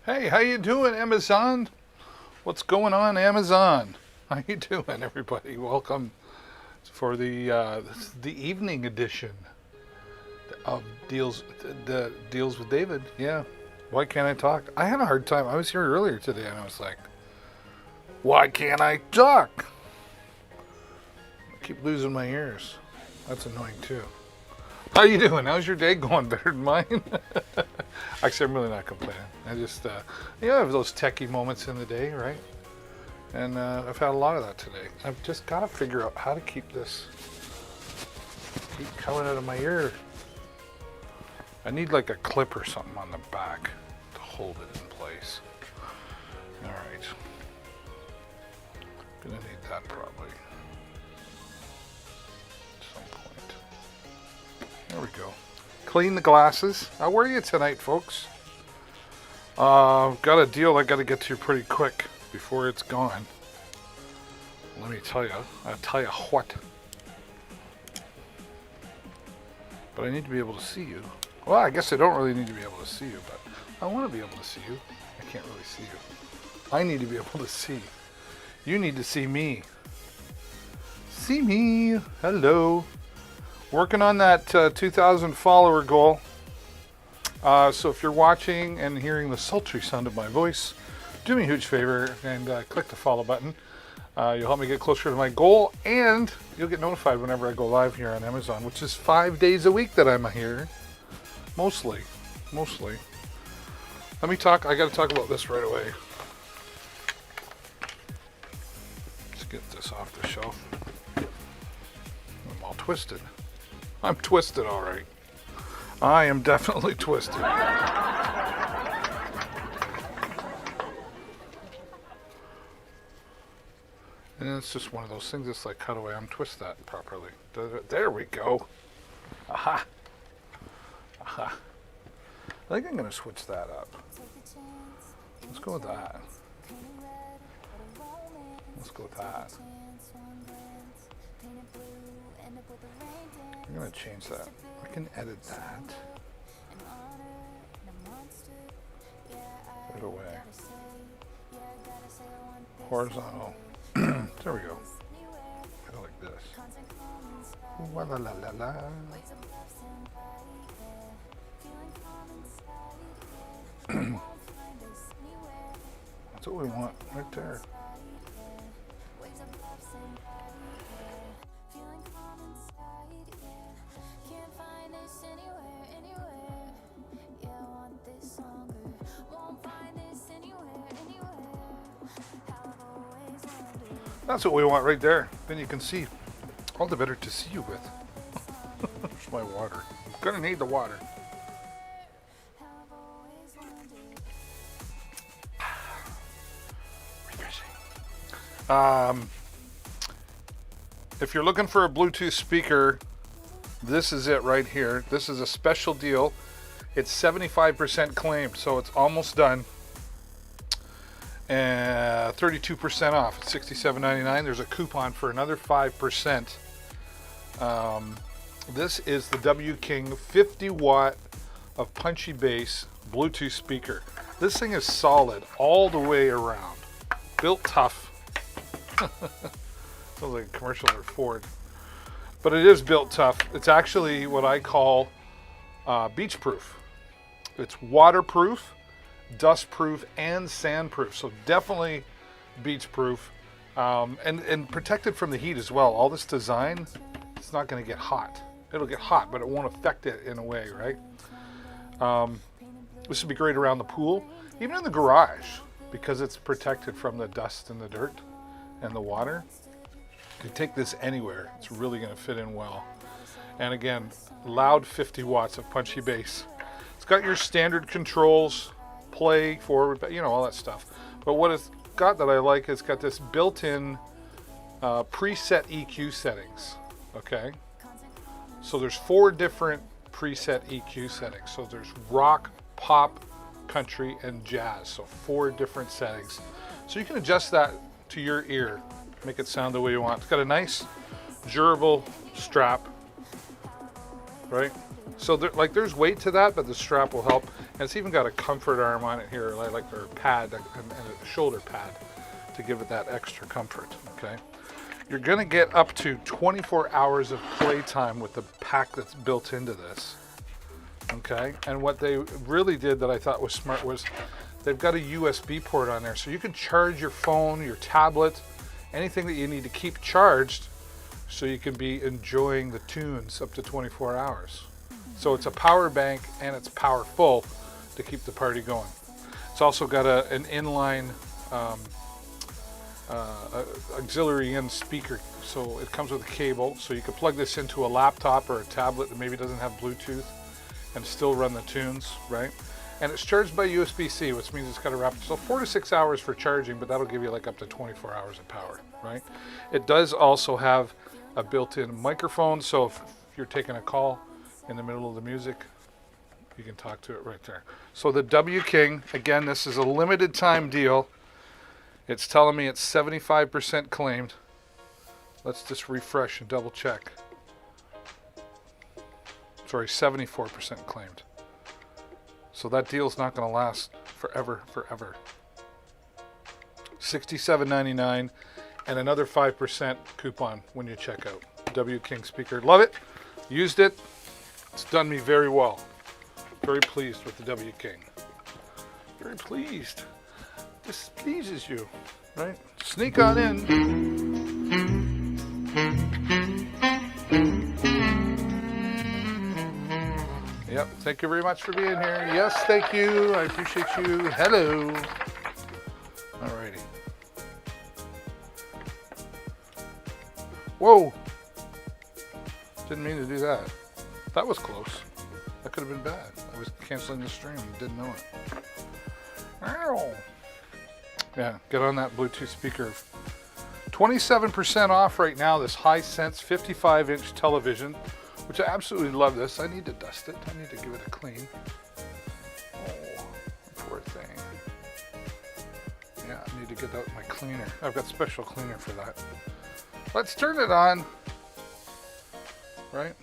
Hey, how you doing, Amazon? What's going on, Amazon? How you doing, everybody? Welcome for the evening edition of the Deals with David. Yeah. Why can't I talk? I had a hard time. I was here earlier today, and I was like, why can't I talk? I keep losing my ears. That's annoying too. How you doing? How's your day going? Better than mine? Actually, I'm really not complaining. I just, I have those techie moments in the day, right? And I've had a lot of that today. I've just got to figure out how to keep coming out of my ear. I need like a clip or something on the back to hold it in place. All right. Gonna need that probably at some point. There we go. Clean the glasses. How are you tonight, folks? Got a deal I got to get to pretty quick before it's gone. Let me tell you. I'll tell you what. But I need to be able to see you. Well, I guess I don't really need to be able to see you, but I want to be able to see you. I can't really see you. I need to be able to see. You need to see me. See me. Hello. Working on that 2,000 follower goal. So if you're watching and hearing the sultry sound of my voice, do me a huge favor and click the follow button. You'll help me get closer to my goal, and you'll get notified whenever I go live here on Amazon, which is 5 days a week that I'm here. Mostly. Let me talk. I got to talk about this right away. Let's get this off the shelf. I'm all twisted. I'm twisted, all right. I am definitely twisted. And it's just one of those things. It's like, how do I untwist that properly? There we go. Aha. Aha. I think I'm going to switch that up. Let's go with that. Let's go with that. I'm going to change that. I can edit that. Right away. Horizontal. There we go. I go like this. La la la la la. That's what we want right there. That's what we want right there. Then you can see. All the better to see you with. There's my water. I'm gonna need the water. Refreshing. If you're looking for a Bluetooth speaker, this is it right here. This is a special deal. It's 75% claimed, so it's almost done. 32% off. It's $67.99. There's a coupon for another 5%. This is the W King 50 watt of punchy bass Bluetooth speaker. This thing is solid all the way around. Built tough. Sounds like a commercial for Ford. But it is built tough. It's actually what I call beach proof. It's waterproof, dust proof, and sandproof. So definitely beach proof, and protected from the heat as well. All this design, it's not going to get hot. It'll get hot, but it won't affect it in a way, right? This would be great around the pool, even in the garage, because it's protected from the dust and the dirt and the water. You can take this anywhere. It's really going to fit in well. And again, loud 50 watts of punchy bass. It's got your standard controls, play, forward, all that stuff. But what it's got that I like, it's got this built-in preset EQ settings. Okay, so there's 4 different preset EQ settings. So there's rock, pop, country, and jazz. So 4 different settings. So you can adjust that to your ear, make it sound the way you want. It's got a nice durable strap, right? So there's weight to that, but the strap will help. And it's even got a comfort arm on it here, like or pad and a shoulder pad to give it that extra comfort. Okay, you're gonna get up to 24 hours of playtime with the pack that's built into this. Okay, and what they really did that I thought was smart was they've got a USB port on there, so you can charge your phone, your tablet, anything that you need to keep charged, so you can be enjoying the tunes up to 24 hours. So it's a power bank and it's powerful to keep the party going. It's also got an inline auxiliary in speaker, so it comes with a cable, so you can plug this into a laptop or a tablet that maybe doesn't have Bluetooth and still run the tunes, right? And it's charged by USB-C, which means it's got a rapid, so 4 to 6 hours for charging, but that'll give you like up to 24 hours of power, right? It does also have a built-in microphone, so if you're taking a call in the middle of the music, you can talk to it right there. So the W King, again, this is a limited time deal. It's telling me it's 75% claimed. Let's just refresh and double check. Sorry, 74% claimed. So that deal's not going to last forever. $67.99 and another 5% coupon when you check out. W King speaker. Love it. Used it. It's done me very well. Very pleased with the W King. Very pleased. This pleases you, right? Sneak on in. Yep, thank you very much for being here. Yes, thank you. I appreciate you. Hello. Alrighty. Whoa. Didn't mean to do that. That was close. That could have been bad. I was canceling the stream and didn't know it. Ow. Yeah, get on that Bluetooth speaker. 27% off right now, this Hisense 55-inch television, which I absolutely love this. I need to dust it. I need to give it a clean. Oh, poor thing. Yeah, I need to get out my cleaner. I've got special cleaner for that. Let's turn it on. Right?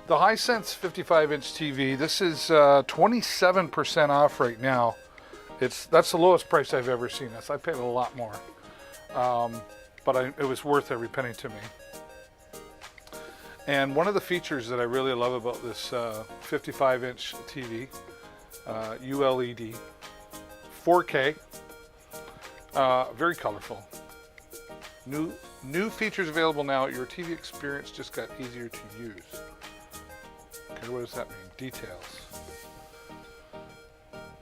The Hisense 55-inch TV, this is 27% off right now. That's the lowest price I've ever seen this. I paid a lot more, but it was worth every penny to me. And one of the features that I really love about this 55-inch TV, ULED, 4K, very colorful. New features available now. Your TV experience just got easier to use. Okay, what does that mean? Details.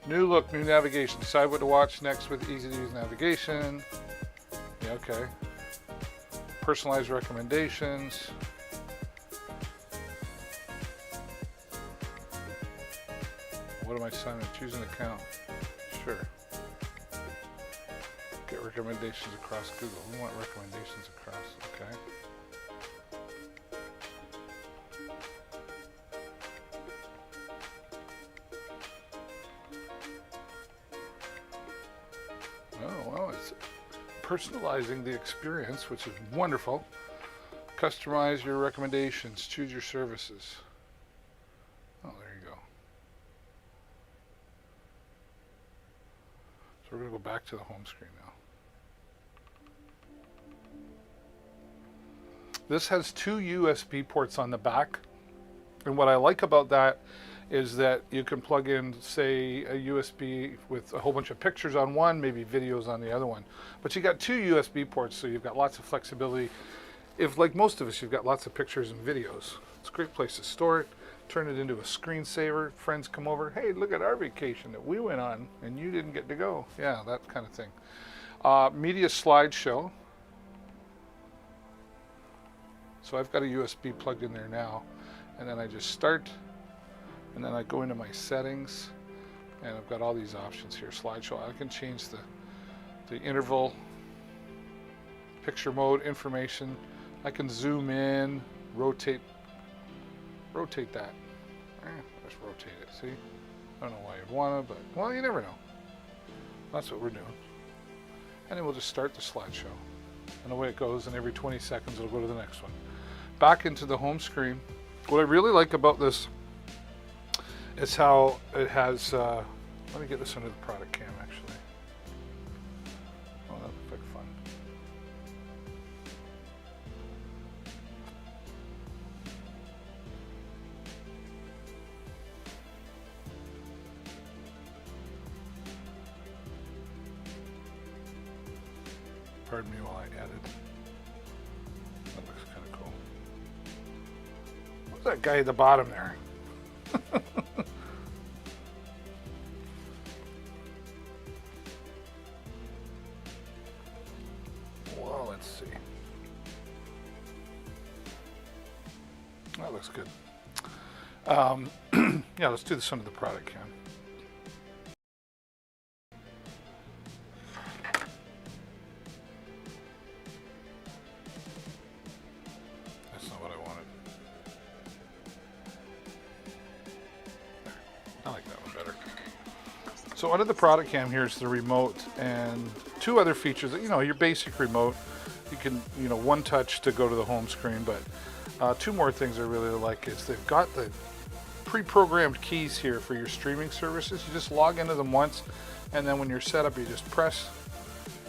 New look, new navigation. Decide what to watch next with easy-to-use navigation. Yeah, okay. Personalized recommendations. What am I signing? Choose an account. Sure. Get recommendations across Google. We want recommendations across. Okay. Oh, well, it's personalizing the experience, which is wonderful. Customize your recommendations. Choose your services. Oh, there you go. So we're going to go back to the home screen now. This has 2 USB ports on the back. And what I like about that is that you can plug in, say, a USB with a whole bunch of pictures on one, maybe videos on the other one. But you got 2 USB ports, so you've got lots of flexibility. If, like most of us, you've got lots of pictures and videos, it's a great place to store it. Turn it into a screensaver. Friends come over. Hey, look at our vacation that we went on, and you didn't get to go. Yeah, that kind of thing. Media slideshow. So I've got a USB plugged in there now, and then I just start, and then I go into my settings, and I've got all these options here. Slideshow. I can change the interval, picture mode, information. I can zoom in, rotate that. Just rotate it, see? I don't know why you'd want to, but, well, you never know. That's what we're doing. And then we'll just start the slideshow. And away it goes, and every 20 seconds it'll go to the next one. Back into the home screen. What I really like about this is how it has, let me get this under the product cam actually. Oh, that looks like fun. Pardon me while I edit. That looks kind of cool. What's that guy at the bottom there? Well, let's see. That looks good. Yeah, let's do this under the product cam. That's not what I wanted. There. I like that one better. So under the product cam, here's the remote and two other features. You know, your basic remote. You can, you know, one touch to go to the home screen, but two more things I really like is they've got the pre-programmed keys here for your streaming services. You just log into them once, and then when you're set up, you just press,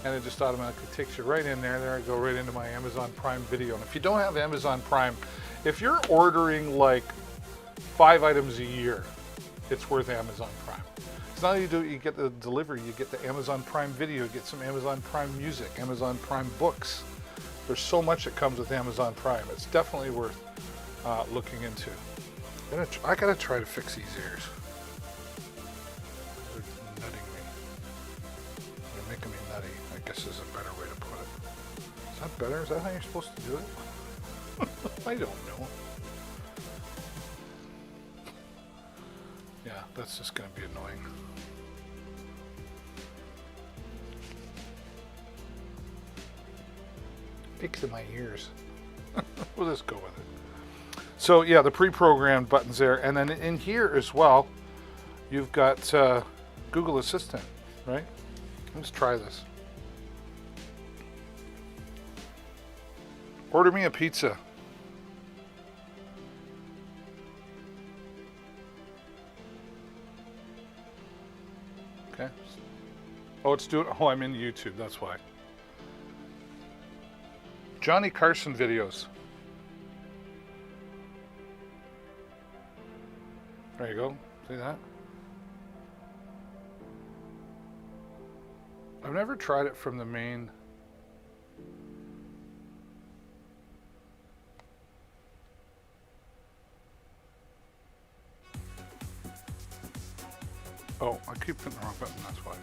and it just automatically takes you right in there. There I go, right into my Amazon Prime Video. And if you don't have Amazon Prime, if you're ordering like 5 items a year, it's worth Amazon Prime. It's not only you get the delivery, you get the Amazon Prime Video, you get some Amazon Prime Music, Amazon Prime Books. There's so much that comes with Amazon Prime. It's definitely worth looking into. I gotta try to fix these ears. They're nutting me. They're making me nutty, I guess is a better way to put it. Is that better? Is that how you're supposed to do it? I don't know. Yeah, that's just gonna be annoying. Fixing my ears. We'll just go with it. So yeah, the pre-programmed buttons there, and then in here as well, you've got Google Assistant, right? Let's try this. Order me a pizza. Okay. Oh, it's doing. Oh, I'm in YouTube. That's why. Johnny Carson videos. There you go. See that? I've never tried it from the main. Oh, I keep hitting the wrong button, that's why.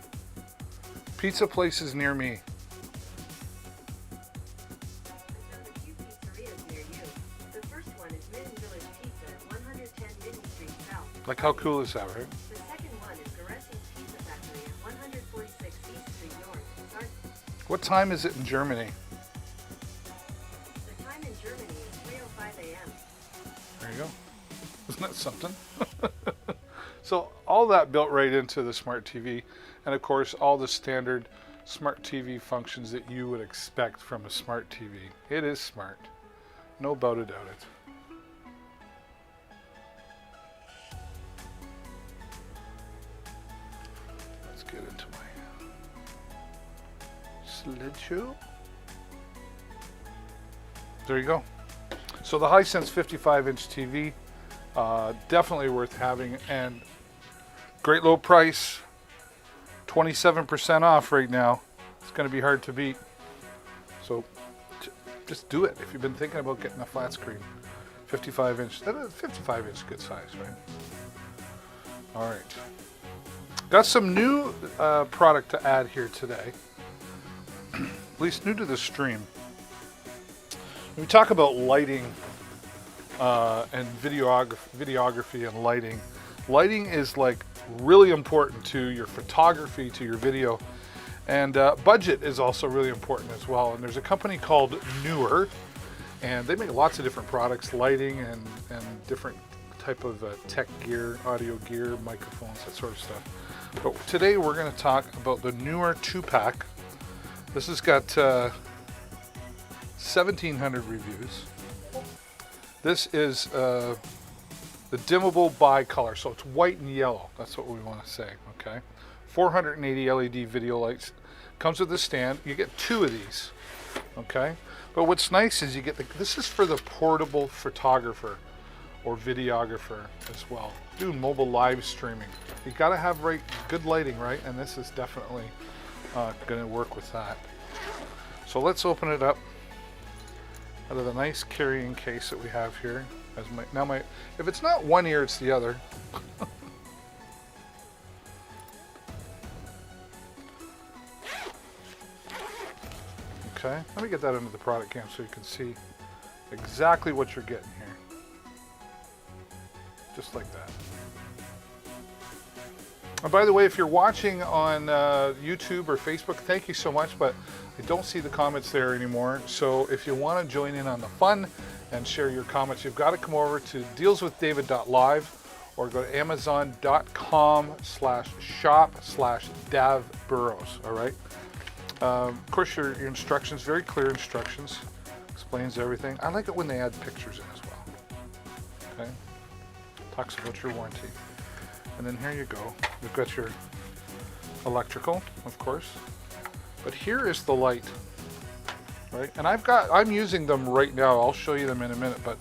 Pizza places near me. Like, how cool is that, right? The second one is Garesson's Pizza Factory at 146 East Street North, Sarnia. What time is it in Germany? The time in Germany is 3:05 a.m. There you go. Isn't that something? So all that built right into the smart TV, and of course all the standard smart TV functions that you would expect from a smart TV. It is smart. No doubt about it. Get into my slideshow. There you go. So the Hisense 55-inch TV, definitely worth having, and great low price, 27% off right now. It's going to be hard to beat. So just do it if you've been thinking about getting a flat screen. 55-inch, 55-inch, good size, right? All right. Got some new product to add here today, at least new to the stream. When we talk about lighting and videography and lighting, lighting is like really important to your photography, to your video, and budget is also really important as well. And there's a company called Newer, and they make lots of different products, lighting and different type of tech gear, audio gear, microphones, that sort of stuff. But today we're going to talk about the Newer 2-pack. This has got 1,700 reviews. This is The dimmable bicolor, so it's white and yellow. That's what we want to say, okay? 480 LED video lights. Comes with a stand. You get 2 of these, okay? But what's nice is you get this is for the portable photographer or videographer as well. Do mobile live streaming. You got to have good lighting, right? And this is definitely going to work with that. So let's open it up out of the nice carrying case that we have here. If it's not one ear, it's the other. Okay, let me get that into the product cam so you can see exactly what you're getting here. Just like that. And by the way, if you're watching on YouTube or Facebook, thank you so much, but I don't see the comments there anymore. So if you want to join in on the fun and share your comments, you've got to come over to dealswithdavid.live or go to amazon.com/shop/davburrows, all right? Of course, your instructions, very clear instructions, explains everything. I like it when they add pictures in as well, okay? Talks about your warranty. And then here you go. We've got your electrical, of course. But here is the light, right? And I'm using them right now. I'll show you them in a minute, but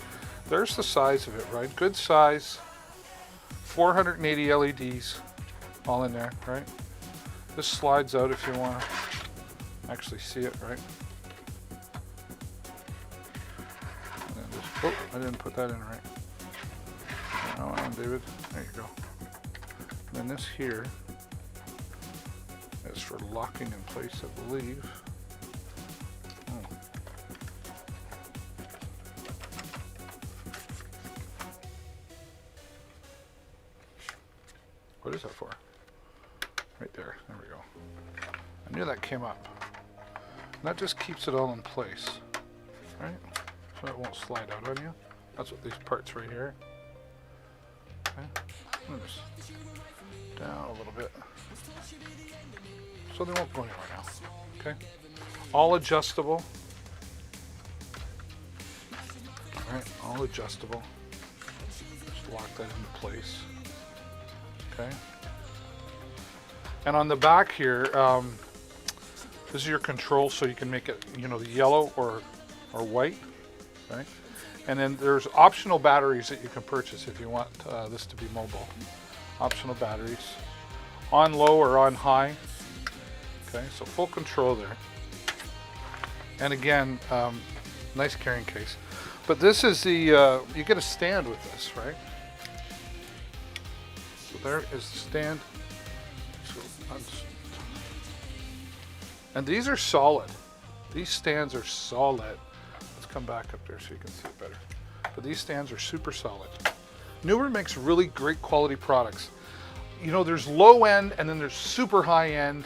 there's the size of it, right? Good size, 480 LEDs all in there, right? This slides out if you want to actually see it, right? And then just, oh, I didn't put that in right. Hold on, David. There you go. And then this here is for locking in place, I believe. Oh. What is that for? Right there. There we go. I knew that came up. And that just keeps it all in place, right? So it won't slide out on you. That's what these parts right here. Okay. Just down a little bit. So they won't go anywhere now. Okay. All adjustable. Alright, all adjustable. Just lock that into place. Okay. And on the back here, this is your control, so you can make it, the yellow or white, right? And then there's optional batteries that you can purchase if you want this to be mobile. Optional batteries, on low or on high. Okay, so full control there. And again, nice carrying case. But this is the, you get a stand with this, right? So there is the stand. And these are solid. These stands are solid. Let's come back up there so you can see it better. But these stands are super solid. Newer makes really great quality products. There's low end and then there's super high end.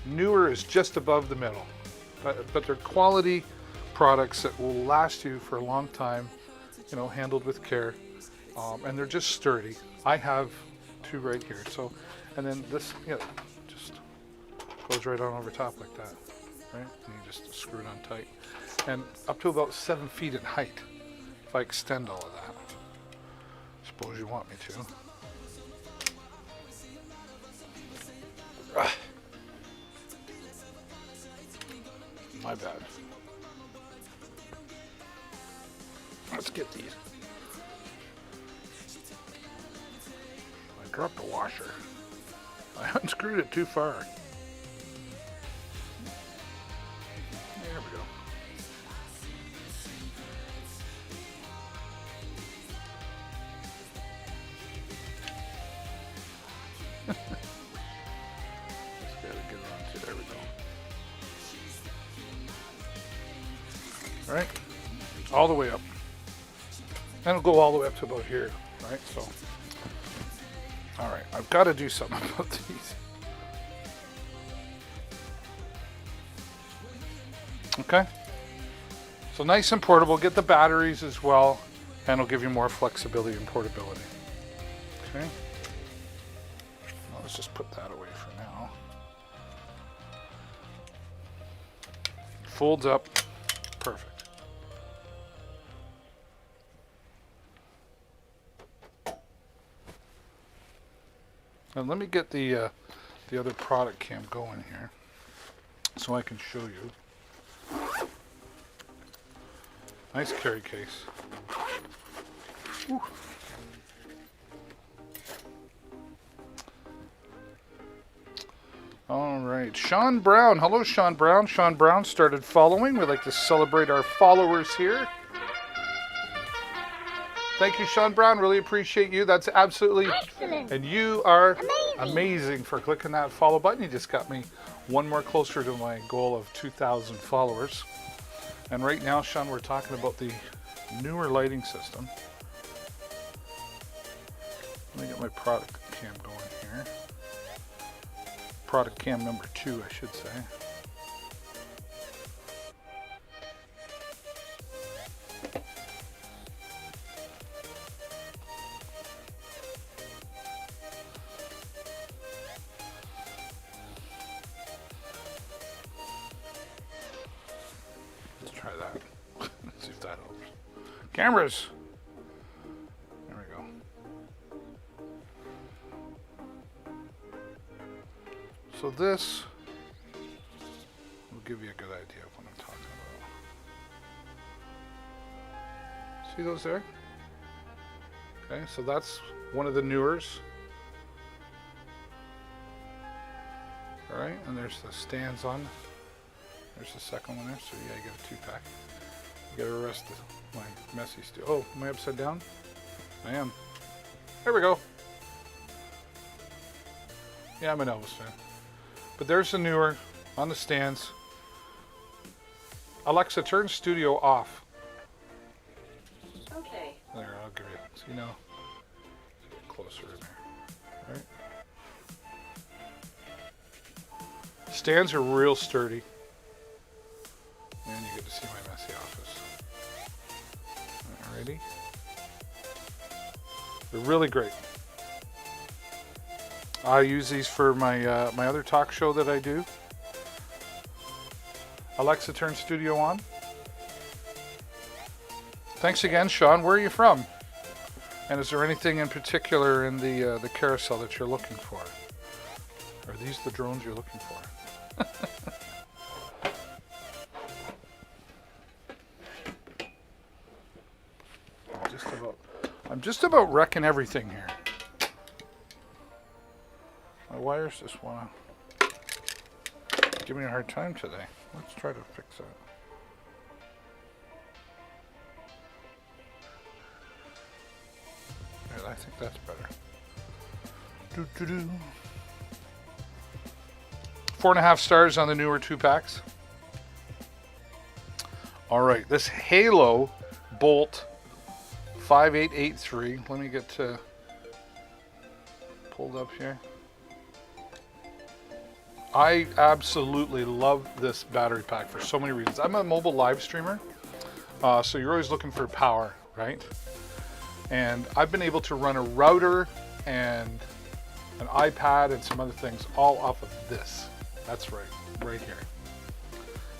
Newer is just above the middle. But they're quality products that will last you for a long time, handled with care. And they're just sturdy. I have 2 right here. So, and then this, just goes right on over top like that, right? And you just screw it on tight. And up to about 7 feet in height, if I extend all of that. Suppose you want me to. My bad. Let's get these. I dropped the washer. I unscrewed it too far. There we go. Just gotta get around to, there we go. All right, all the way up. And it'll go all the way up to about here, right? So, all right, I've got to do something about these. Okay, so nice and portable. Get the batteries as well, and it'll give you more flexibility and portability. Okay, well, let's just put that away for now. Folds up, perfect. And let me get the other product cam going here so I can show you. Nice carry case. Whew. All right, Sean Brown. Hello, Sean Brown. Sean Brown started following. We'd like to celebrate our followers here. Thank you, Sean Brown. Really appreciate you. That's absolutely Excellent. And you are Amazing. amazing for clicking that follow button. You just got me one more closer to my goal of 2,000 followers. And right now, Sean, we're talking about the newer lighting system. Let me get my product cam going here. Product cam number 2, I should say. Let's try that. Let's see if that helps. Cameras. There we go. So this will give you a good idea of what I'm talking about. See those there? Okay, so that's one of the newers. All right, and there's the stands on. There's the second one there, so yeah, you get a 2-pack. You gotta arrest my messy stuff. Oh, am I upside down? I am. There we go. Yeah, I'm an Elvis fan. But there's the newer on the stands. Alexa, turn studio off. Okay. There, I'll give you. See now? Get closer in there. Right? Stands are real sturdy. And you get to see my messy office. Alrighty. They're really great. I use these for my my other talk show that I do. Alexa, turn studio on. Thanks again, Sean. Where are you from? And is there anything in particular in the carousel that you're looking for? Are these the drones you're looking for? I'm just about wrecking everything here. My wires just want to give me a hard time today. Let's try to fix that. Right, I think that's better. 4.5 stars on the newer 2-packs. All right, this Halo Bolt 5883. Let me get pulled up here. I absolutely love this battery pack for so many reasons. I'm a mobile live streamer, so you're always looking for power, right? And I've been able to run a router and an iPad and some other things all off of this. That's right here.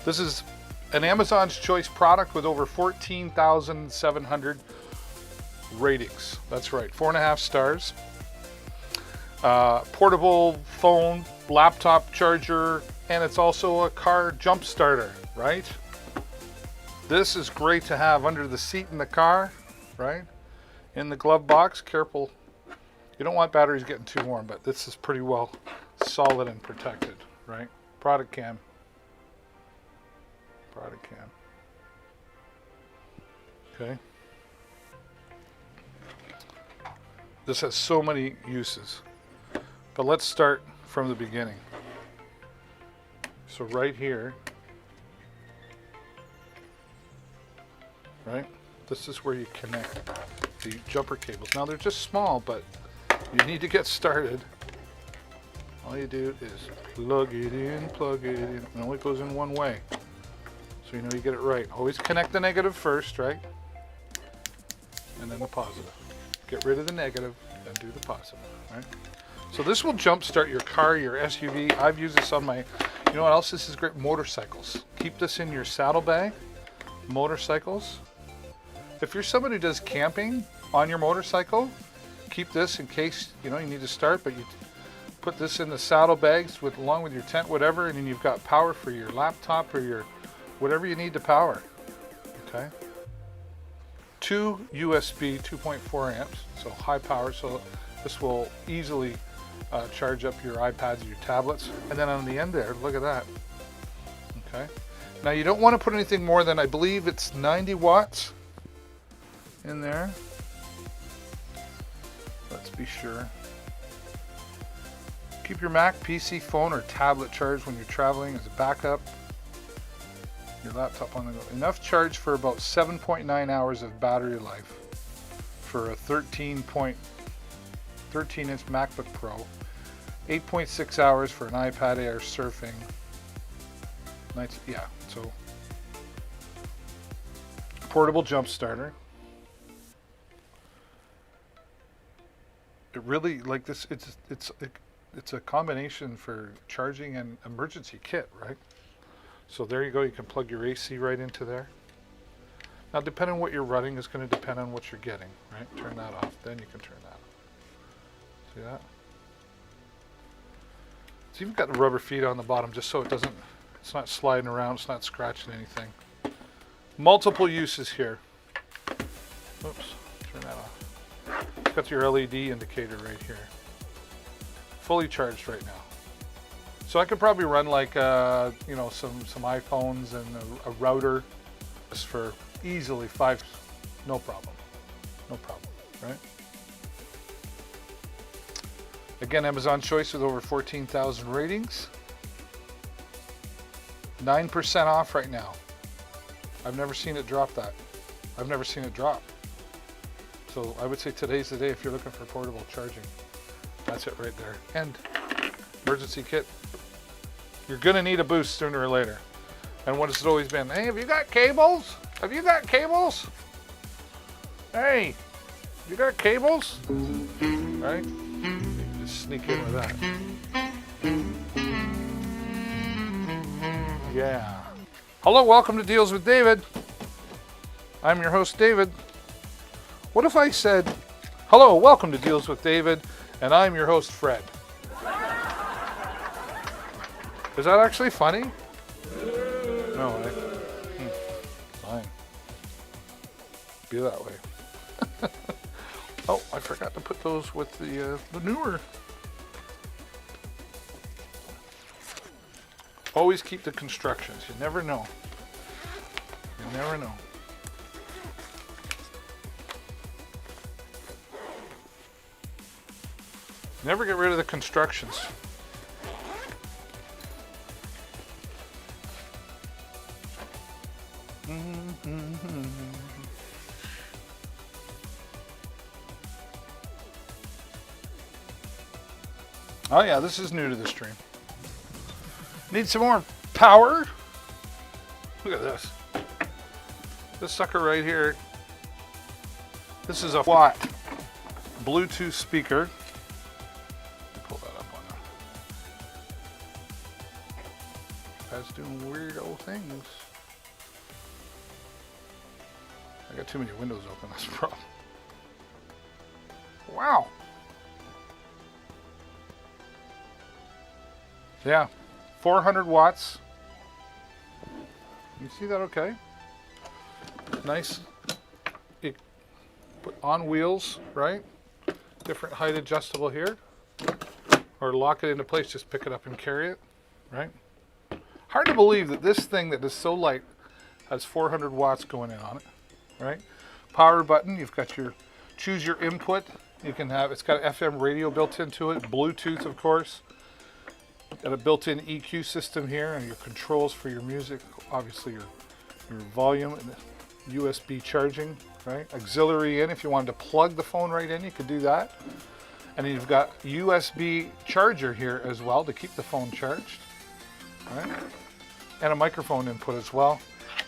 This is an Amazon's Choice product with over 14,700 ratings. That's right, 4.5 stars. Portable phone, laptop charger, and it's also a car jump starter, right? This is great to have under the seat in the car, right? In the glove box, careful. You don't want batteries getting too warm, but this is pretty well solid and protected, right? Product cam. Product cam. Okay. This has so many uses, but let's start from the beginning. So right here, right? This is where you connect the jumper cables. Now they're just small, but you need to get started. All you do is plug it in, it only goes in one way. So you know you get it right. Always connect the negative first, right? And then the positive. Get rid of the negative, then do the positive, right? So this will jump start your car, your SUV. I've used this on my, you know what else? This is great, motorcycles. Keep this in your saddlebag, motorcycles. If you're somebody who does camping on your motorcycle, keep this in case, you know, you need to start, but put this in the saddlebags along with your tent, whatever, and then you've got power for your laptop or your whatever you need to power. Okay. 2 USB 2.4 amps, so high power. So this will easily charge up your iPads or your tablets. And then on the end there, look at that. Okay. Now you don't want to put anything more than, I believe it's 90 watts in there. Let's be sure. Keep your Mac, PC, phone, or tablet charged when you're traveling as a backup. Your laptop on the go. Enough charge for about 7.9 hours of battery life for a 13-inch MacBook Pro. 8.6 hours for an iPad Air surfing. Yeah, so portable jump starter. It really, like this, it's a combination for charging and emergency kit, right? So there you go, you can plug your AC right into there. Now depending on what you're running is going to depend on what you're getting, right? Turn that off, then you can turn that on. See that? It's even got the rubber feet on the bottom just so it's not sliding around, it's not scratching anything. Multiple uses here. Oops, turn that off. It's got your LED indicator right here. Fully charged right now. So I could probably run like some iPhones and a router just for easily 5, no problem, right? Again, Amazon choice with over 14,000 ratings. 9% off right now. I've never seen it drop that. I've never seen it drop. So I would say today's the day if you're looking for portable charging. That's it right there. And emergency kit. You're going to need a boost sooner or later. And what has it always been? Hey, have you got cables? Have you got cables? Hey, you got cables? Right? You can just sneak in with that. Yeah. Hello, welcome to Deals with David. I'm your host, David. What if I said, hello, welcome to Deals with David, and I'm your host, Fred? Is that actually funny? No way. Fine. Be that way. Oh, I forgot to put those with the newer. Always keep the constructions. You never know. You never know. Never get rid of the constructions. Oh yeah, this is new to the stream. Need some more power? Look at this. This sucker right here. This is a watt Bluetooth speaker. Pull that up on there. That's doing weirdo things. I got too many windows open, that's the problem. Wow. Yeah, 400 watts. You see that okay? Nice. It put on wheels, right? Different height adjustable here. Or lock it into place, just pick it up and carry it, right? Hard to believe that this thing that is so light has 400 watts going in on it, right? Power button, you've got your, choose your input. You can have, it's got FM radio built into it, Bluetooth of course. Got a built-in EQ system here and your controls for your music, obviously your volume and USB charging, right? Auxiliary in, if you wanted to plug the phone right in, you could do that. And then you've got USB charger here as well to keep the phone charged, right? And a microphone input as well.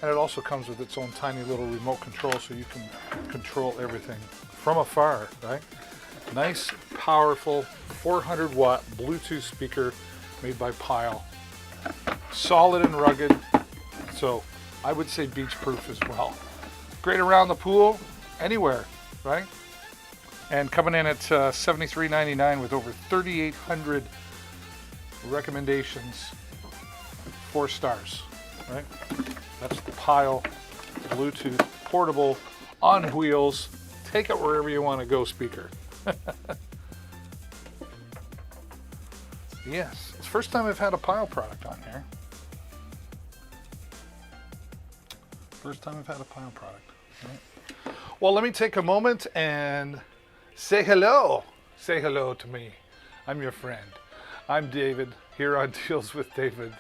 And it also comes with its own tiny little remote control so you can control everything from afar, right? Nice, powerful 400 watt Bluetooth speaker made by Pile. Solid and rugged. So I would say beach proof as well. Great around the pool, anywhere, right? And coming in at $73.99 with over 3,800 recommendations, 4 stars, right? That's the Pile Bluetooth portable on wheels. Take it wherever you want to go speaker. Yes, it's the first time I've had a Pile product on here. First time I've had a Pile product. Right. Well, let me take a moment and say hello. Say hello to me. I'm your friend. I'm David, here on Deals with David.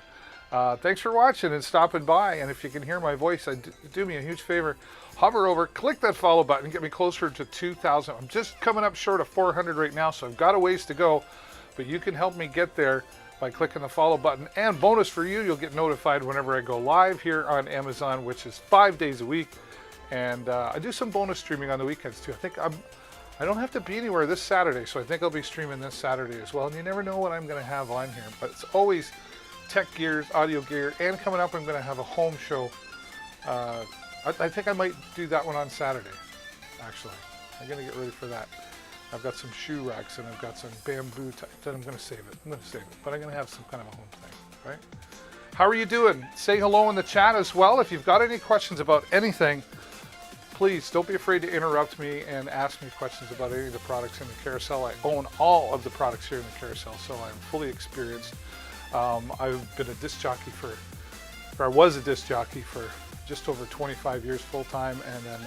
Thanks for watching and stopping by. And if you can hear my voice, do me a huge favor. Hover over, click that follow button, get me closer to 2,000. I'm just coming up short of 400 right now, so I've got a ways to go. But you can help me get there by clicking the follow button. And bonus for you, you'll get notified whenever I go live here on Amazon, which is 5 days a week. And I do some bonus streaming on the weekends too. I don't have to be anywhere this Saturday, so I think I'll be streaming this Saturday as well. And you never know what I'm going to have on here, but it's always tech gears, audio gear, and coming up I'm going to have a home show. I think I might do that one on Saturday, actually. I'm going to get ready for that. I've got some shoe racks and I've got some bamboo type. I'm going to save it. But I'm going to have some kind of a home thing, right? How are you doing? Say hello in the chat as well. If you've got any questions about anything, please don't be afraid to interrupt me and ask me questions about any of the products in the carousel. I own all of the products here in the carousel, so I'm fully experienced. I've been a disc jockey I was a disc jockey for just over 25 years full time, and then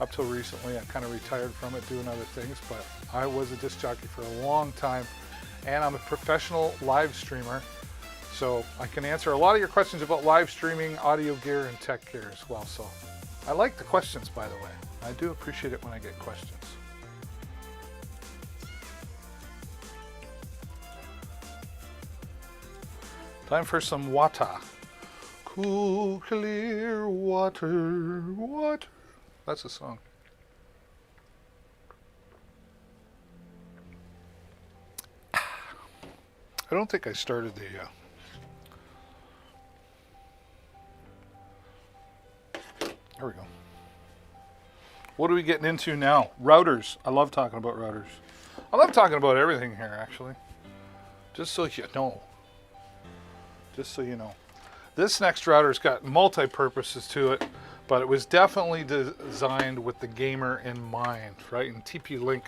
up till recently I kind of retired from it doing other things, but I was a disc jockey for a long time, and I'm a professional live streamer, so I can answer a lot of your questions about live streaming, audio gear, and tech gear as well. So I like the questions, by the way. I do appreciate it when I get questions. Time for some water. Cool, clear water, water. That's a song. I don't think I started the... There we go. What are we getting into now? Routers. I love talking about routers. I love talking about everything here, actually. Just so you know. Just so you know. This next router's got multi-purposes to it, but it was definitely designed with the gamer in mind, right? And TP-Link,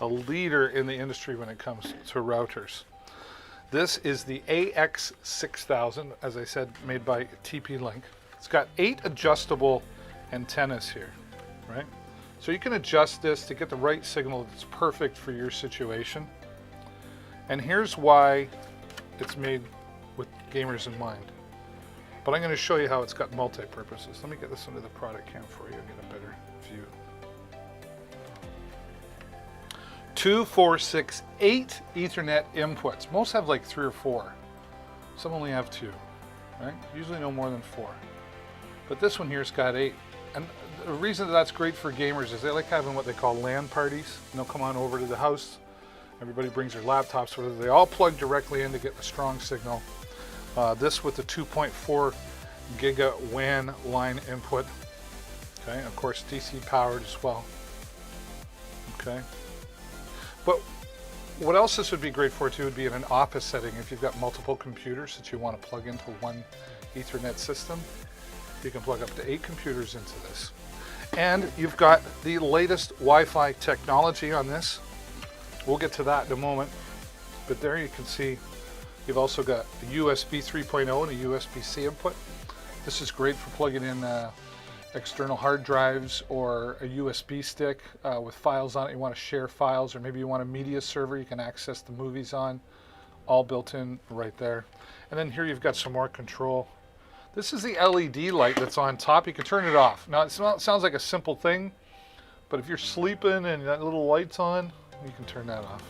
a leader in the industry when it comes to routers. This is the AX6000, as I said, made by TP-Link. It's got 8 adjustable antennas here, right? So you can adjust this to get the right signal that's perfect for your situation. And here's why it's made with gamers in mind. But I'm going to show you how it's got multi-purposes. Let me get this into the product cam for you and get a better view. 2, 4, 6, 8 Ethernet inputs. Most have like 3 or 4. Some only have 2, right? Usually no more than 4. But this one here's got 8. And the reason that's great for gamers is they like having what they call LAN parties. And they'll come on over to the house. Everybody brings their laptops, so they all plug directly in to get a strong signal. This with the 2.4 giga WAN line input. Okay, of course DC powered as well. Okay. But what else this would be great for too would be in an office setting. If you've got multiple computers that you want to plug into one Ethernet system, you can plug up to 8 computers into this. And you've got the latest Wi-Fi technology on this. We'll get to that in a moment. But there you can see you've also got a USB 3.0 and a USB-C input. This is great for plugging in external hard drives or a USB stick with files on it. You want to share files, or maybe you want a media server you can access the movies on. All built in right there. And then here you've got some more control. This is the LED light that's on top. You can turn it off. Now it sounds like a simple thing, but if you're sleeping and that little light's on, you can turn that off,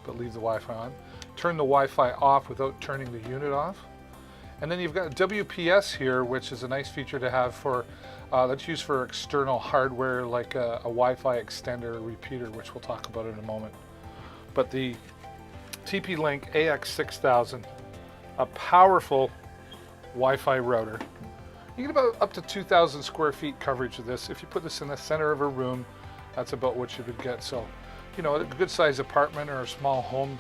but leave the Wi-Fi on. Turn the Wi-Fi off without turning the unit off. And then you've got WPS here, which is a nice feature to have for that's used for external hardware like a Wi-Fi extender or repeater, which we'll talk about in a moment. But the TP-Link AX6000, a powerful Wi-Fi router. You get about up to 2,000 square feet coverage of this. If you put this in the center of a room, that's about what you would get. So, you know, a good sized apartment or a small home,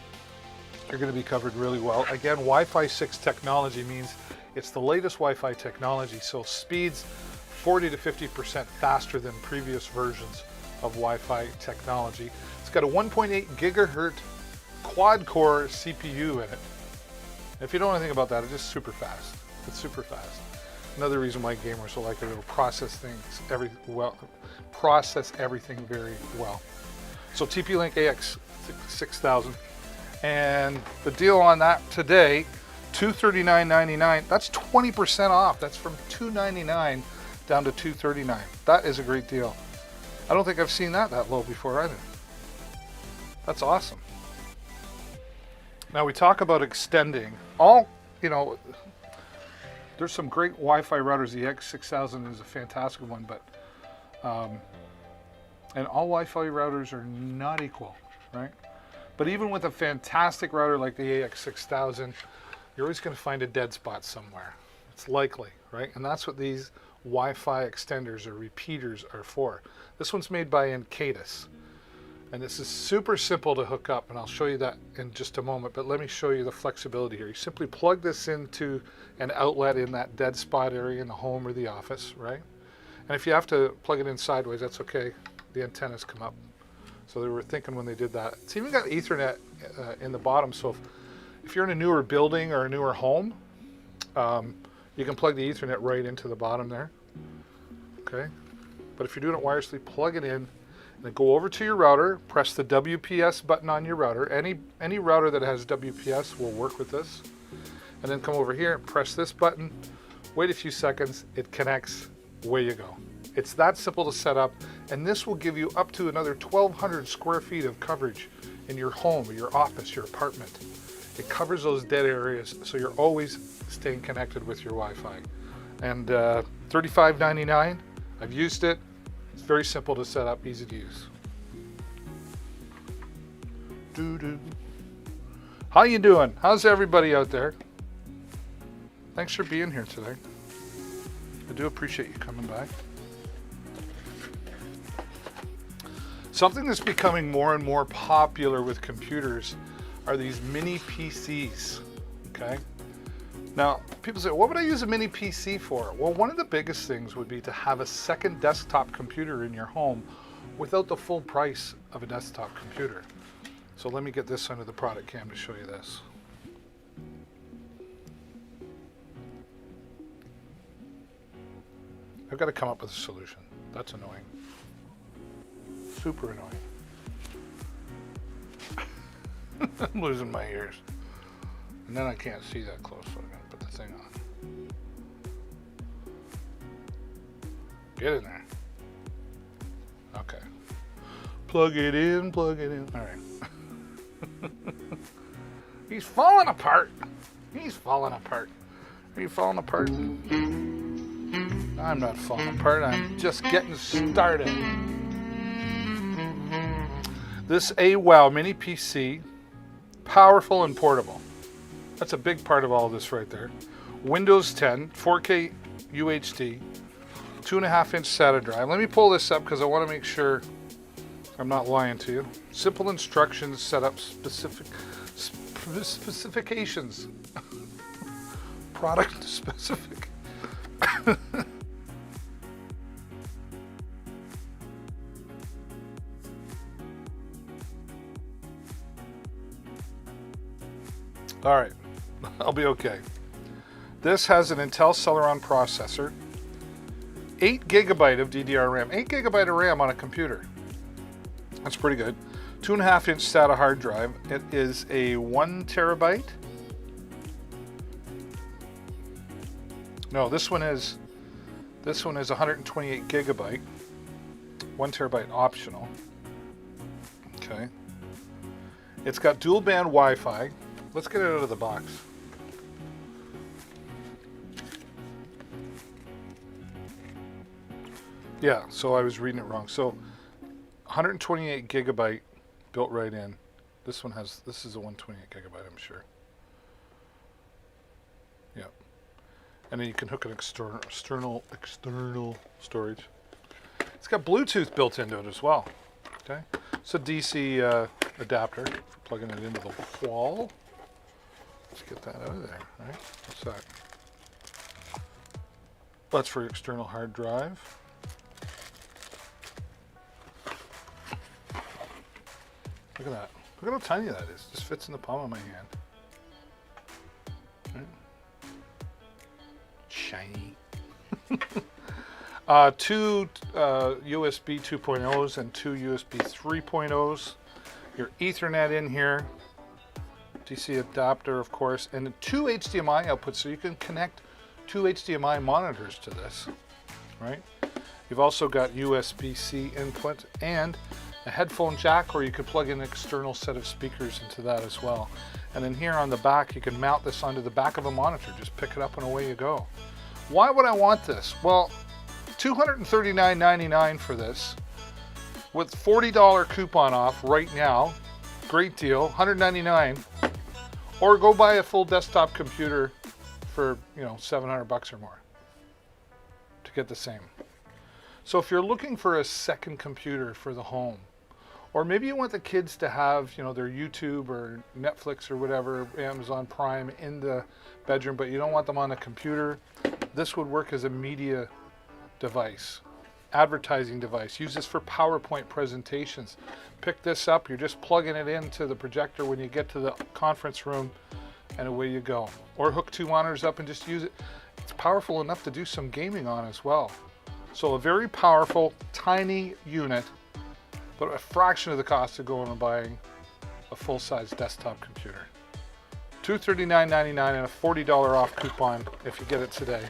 you're going to be covered really well. Again, Wi-Fi 6 technology means it's the latest Wi-Fi technology, so speeds 40 to 50% faster than previous versions of Wi-Fi technology. It's got a 1.8 gigahertz quad-core CPU in it. If you don't know anything about that, it's just super fast. It's super fast. Another reason why gamers will like it, it'll process everything very well. So TP-Link AX6000, and the deal on that today, $239.99. That's 20% off. That's from $299 down to $239. That is a great deal. I don't think I've seen that low before either. That's awesome. Now we talk about extending. There's some great Wi-Fi routers. The X6000 is a fantastic one, but and all Wi-Fi routers are not equal, right? But even with a fantastic router like the AX6000, you're always going to find a dead spot somewhere. It's likely, right? And that's what these Wi-Fi extenders or repeaters are for. This one's made by Encatus. And this is super simple to hook up, and I'll show you that in just a moment, but let me show you the flexibility here. You simply plug this into an outlet in that dead spot area in the home or the office, right? And if you have to plug it in sideways, that's okay. The antennas come up. So they were thinking when they did that. It's even got Ethernet in the bottom, so if you're in a newer building or a newer home, you can plug the Ethernet right into the bottom there, okay? But if you're doing it wirelessly, plug it in, then go over to your router, press the WPS button on your router. Any router that has WPS will work with this. And then come over here, press this button, wait a few seconds, it connects, away you go. It's that simple to set up, and this will give you up to another 1,200 square feet of coverage in your home, or your office, your apartment. It covers those dead areas, so you're always staying connected with your Wi-Fi. And $35.99, I've used it. It's very simple to set up, easy to use. How you doing? How's everybody out there? Thanks for being here today. I do appreciate you coming by. Something that's becoming more and more popular with computers are these mini PCs, okay? Now, people say, what would I use a mini PC for? Well, one of the biggest things would be to have a second desktop computer in your home without the full price of a desktop computer. So let me get this under the product cam to show you this. I've got to come up with a solution. That's annoying. Super annoying. I'm losing my ears. And then I can't see that close, so I'm going to put the thing on. Get in there. Okay. Plug it in, plug it in. All right. He's falling apart. He's falling apart. Are you falling apart? I'm not falling apart. I'm just getting started. This AWOW mini PC, powerful and portable. That's a big part of all this right there. Windows 10, 4K UHD, 2.5-inch SATA drive. Let me pull this up because I want to make sure I'm not lying to you. Simple instructions, set up specifications. Product specific. All right, I'll be okay. This has an Intel Celeron processor, 8 GB of DDR RAM, 8 GB of RAM on a computer. That's pretty good. 2.5-inch SATA hard drive. It is a 1 terabyte. No, this one is 128 gigabyte. 1 terabyte optional. Okay. It's got dual band Wi-Fi. Let's get it out of the box. Yeah, so I was reading it wrong. So 128 gigabyte built right in. This is a 128 gigabyte, I'm sure. Yeah. And then you can hook an external storage. It's got Bluetooth built into it as well. Okay. It's a DC adapter for plugging it into the wall. Let's get that out of there, right? What's that? That's for external hard drive. Look at that. Look at how tiny that is. Just fits in the palm of my hand. Right. Shiny. Two USB 2.0s and two USB 3.0s. Your Ethernet in here. DC adapter, of course, and two HDMI outputs, so you can connect two HDMI monitors to this, right? You've also got USB-C input and a headphone jack, or you could plug in an external set of speakers into that as well. And then here on the back, you can mount this onto the back of a monitor. Just pick it up and away you go. Why would I want this? Well, $239.99 for this, with $40 coupon off right now. Great deal, $199. Or go buy a full desktop computer for, $700 or more to get the same. So if you're looking for a second computer for the home, or maybe you want the kids to have, their YouTube or Netflix or whatever, Amazon Prime in the bedroom, but you don't want them on a computer, this would work as a media device, advertising device. Use this for PowerPoint presentations. Pick this up, you're just plugging it into the projector when you get to the conference room, and away you go. Or hook two monitors up and just use it. It's powerful enough to do some gaming on as well. So a very powerful, tiny unit, but a fraction of the cost of going and buying a full-size desktop computer. $239.99 and a $40 off coupon if you get it today.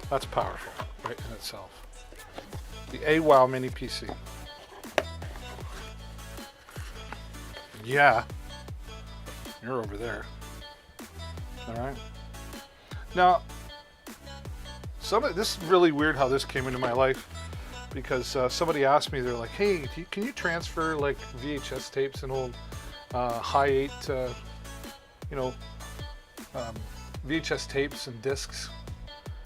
That's powerful right in itself. The AWOW Mini PC. Yeah, you're over there. All right. Now, this is really weird how this came into my life, because somebody asked me, they're like, hey, can you transfer like VHS tapes and old high 8, VHS tapes and discs?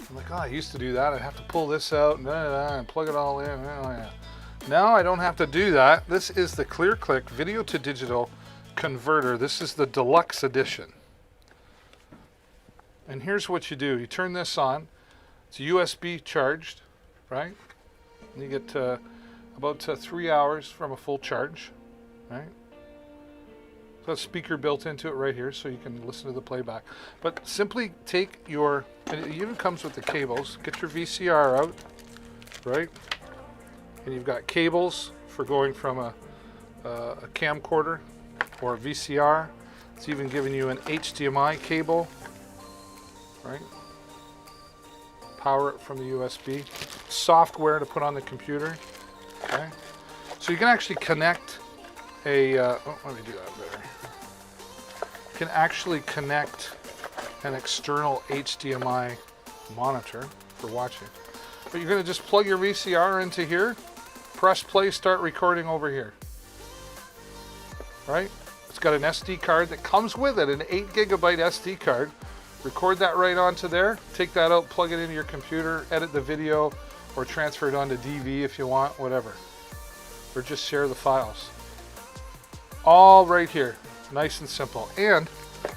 I'm like, I used to do that. I'd have to pull this out and plug it all in. Now I don't have to do that. This is the ClearClick video to digital converter. This is the deluxe edition. And here's what you do. You turn this on. It's USB charged, right? And you get about 3 hours from a full charge, right? So a speaker built into it right here, so you can listen to the playback. But simply take your, and it even comes with the cables, get your VCR out, right? And you've got cables for going from a camcorder or a VCR. It's even giving you an HDMI cable, right? Power it from the USB. Software to put on the computer, okay? So you can actually connect a, let me do that better. You can actually connect an external HDMI monitor for watching. But you're going to just plug your VCR into here, press play, start recording over here. Right? It's got an SD card that comes with it, an 8 gigabyte SD card. Record that right onto there, take that out, plug it into your computer, edit the video, or transfer it onto DV if you want, whatever. Or just share the files. All right here, nice and simple. And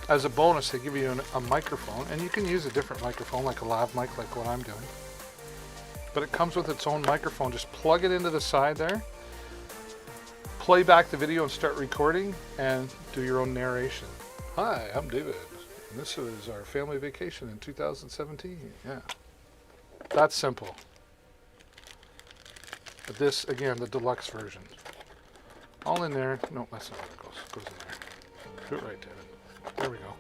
as a bonus, they give you a microphone, and you can use a different microphone, like a lav mic, like what I'm doing. But it comes with its own microphone. Just plug it into the side there, play back the video and start recording, and do your own narration. Hi, I'm David, and this is our family vacation in 2017. Yeah, that's simple. But this, again, the deluxe version. All in there. No, that's not what it goes. It goes in there. Do it right, David. There we go.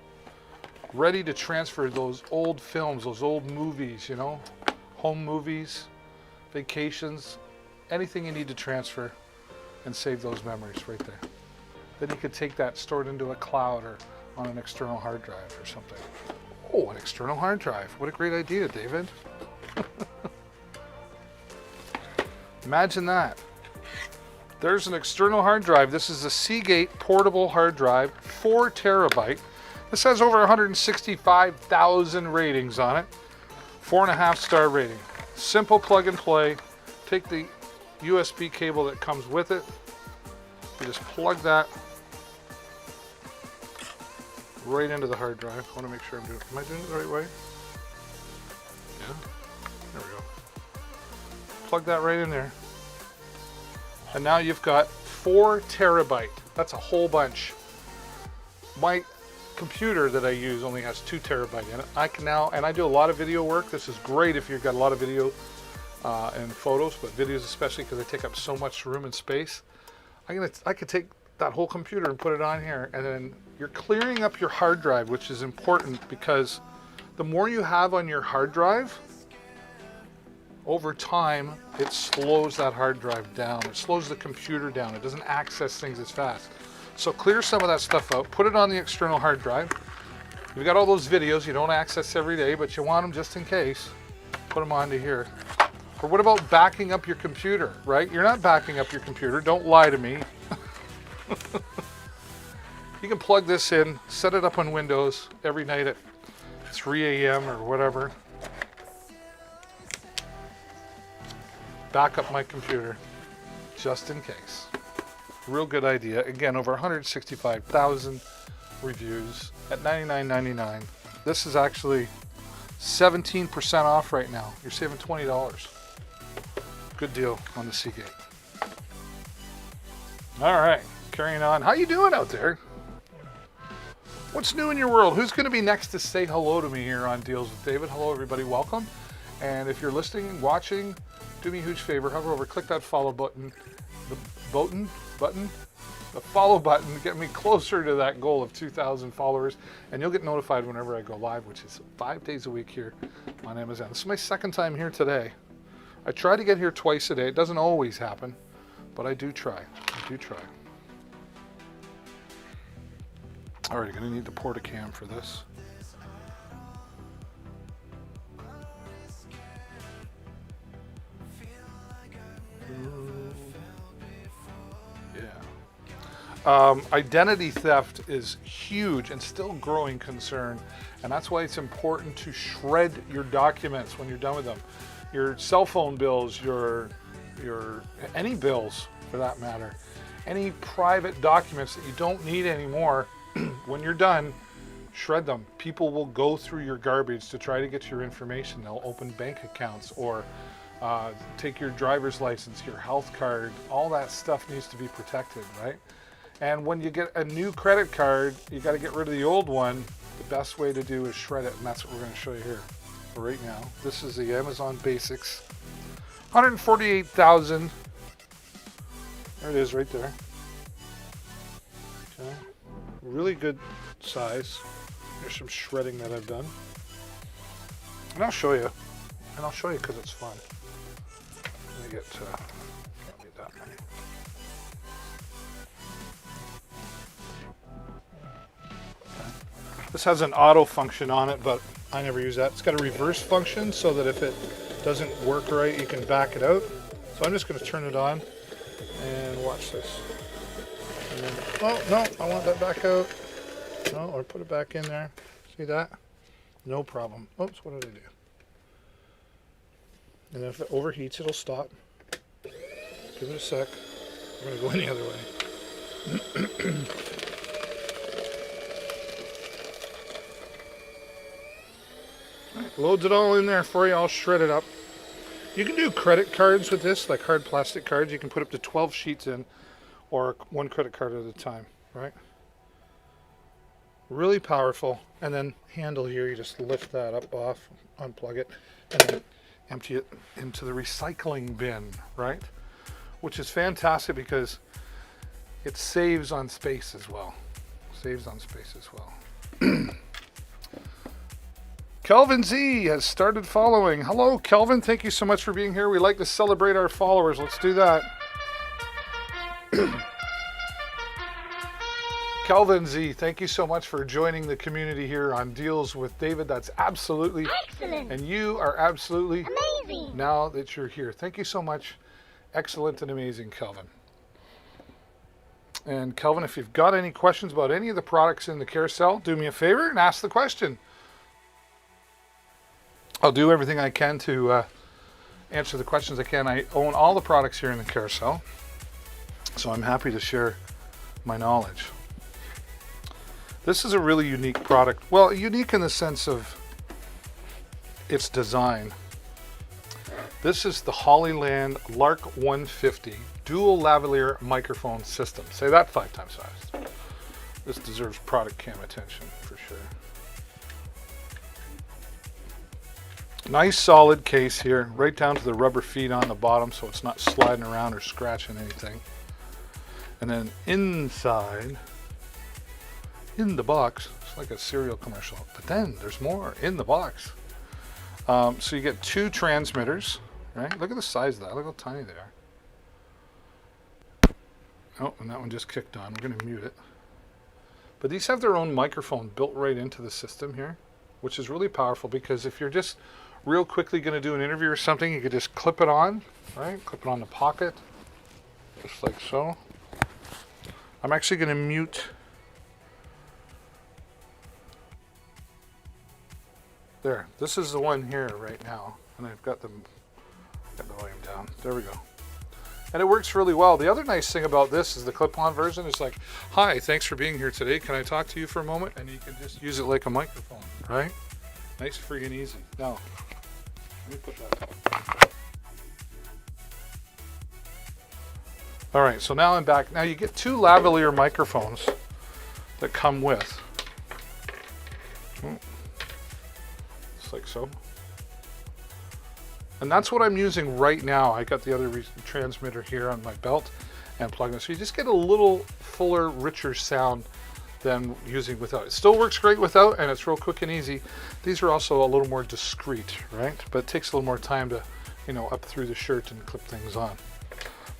Ready to transfer those old films, those old movies, home movies, vacations, anything you need to transfer and save those memories right there. Then you could take that, store it into a cloud or on an external hard drive or something. Oh, an external hard drive. What a great idea, David. Imagine that. There's an external hard drive. This is a Seagate portable hard drive, 4 terabyte. This has over 165,000 ratings on it. 4.5 star rating. Simple plug and play. Take the USB cable that comes with it. You just plug that right into the hard drive. I want to make sure am I doing it the right way? Yeah, there we go. Plug that right in there. And now you've got 4 terabyte. That's a whole bunch. My computer that I use only has 2 terabyte in it. I can now, and I do a lot of video work. This is great if you've got a lot of video and photos, but videos especially because they take up so much room and space. I could take that whole computer and put it on here, and then you're clearing up your hard drive, which is important because the more you have on your hard drive, over time, it slows that hard drive down. It slows the computer down. It doesn't access things as fast. So clear some of that stuff out, put it on the external hard drive. You've got all those videos you don't access every day, but you want them just in case. Put them onto here. Or what about backing up your computer, right? You're not backing up your computer. Don't lie to me. You can plug this in, set it up on Windows every night at 3 a.m. or whatever. Back up my computer, just in case. Real good idea. Again, over 165,000 reviews at $99.99. This is actually 17% off right now. You're saving $20. Good deal on the Seagate. All right, carrying on. How you doing out there? What's new in your world? Who's going to be next to say hello to me here on Deals with David? Hello, everybody. Welcome. And if you're listening, watching, do me a huge favor. Hover over, click that follow button. The follow button to get me closer to that goal of 2,000 followers, and you'll get notified whenever I go live, which is 5 days a week here on Amazon. This is my second time here today. I try to get here twice a day. It doesn't always happen, but I do try. All right, you're going to need the Portacam for this. Identity theft is huge and still growing concern, and that's why it's important to shred your documents when you're done with them. Your cell phone bills, your any bills for that matter, any private documents that you don't need anymore. When you're done, shred them. People will go through your garbage to try to get your information. They'll open bank accounts or take your driver's license, your health card. All that stuff needs to be protected, right? And when you get a new credit card, you got to get rid of the old one. The best way to do is shred it, and that's what we're going to show you here right now. This is the Amazon Basics. 148,000. There it is right there. Okay. Really good size. There's some shredding that I've done. And I'll show you. And I'll show you because it's fun. Let me get can't need that many. This has an auto function on it, but I never use that. It's got a reverse function so that if it doesn't work right, you can back it out. So I'm just going to turn it on and watch this. And then, oh, no, I want that back out. No, or put it back in there. See that? No problem. Oops, what did I do? And if it overheats, it'll stop. Give it a sec. We're going to go any other way. Loads it all in there for you. I'll shred it up. You can do credit cards with this, like hard plastic cards. You can put up to 12 sheets in, or one credit card at a time, right? Really powerful. And then handle here, you just lift that up off, unplug it, and then empty it into the recycling bin, right? Which is fantastic because it saves on space as well. Kelvin Z has started following. Hello, Kelvin. Thank you so much for being here. We like to celebrate our followers. Let's do that. Kelvin Z, thank you so much for joining the community here on Deals with David. That's absolutely excellent. And you are absolutely amazing now that you're here. Thank you so much. Excellent and amazing, Kelvin. And Kelvin, if you've got any questions about any of the products in the carousel, do me a favor and ask the question. I'll do everything I can to answer the questions I can. I own all the products here in the carousel, so I'm happy to share my knowledge. This is a really unique product. Well, unique in the sense of its design. This is the Hollyland Lark 150 dual lavalier microphone system. Say that 5 times fast. This deserves product cam attention for sure. Nice solid case here, right down to the rubber feet on the bottom so it's not sliding around or scratching anything. And then inside, in the box, it's like a cereal commercial, but then there's more in the box. So you get 2 transmitters, right? Look at the size of that, look how tiny they are. Oh, and that one just kicked on, we're gonna mute it. But these have their own microphone built right into the system here, which is really powerful because if you're just real quickly going to do an interview or something, you could just clip it on, right? Clip it on the pocket, just like so. I'm actually going to mute. There, this is the one here right now, and I've got the volume down. There we go. And it works really well. The other nice thing about this is the clip-on version is like, hi, thanks for being here today. Can I talk to you for a moment? And you can just use it like a microphone, right? Nice, free, and easy. Now, let me put that. All right, so now I'm back. Now you get 2 lavalier microphones that come with. Just like so. And that's what I'm using right now. I got the other transmitter here on my belt and plugged in. So you just get a little fuller, richer sound than using without. It still works great without, and it's real quick and easy. These are also a little more discreet, right? But it takes a little more time to, you know, up through the shirt and clip things on.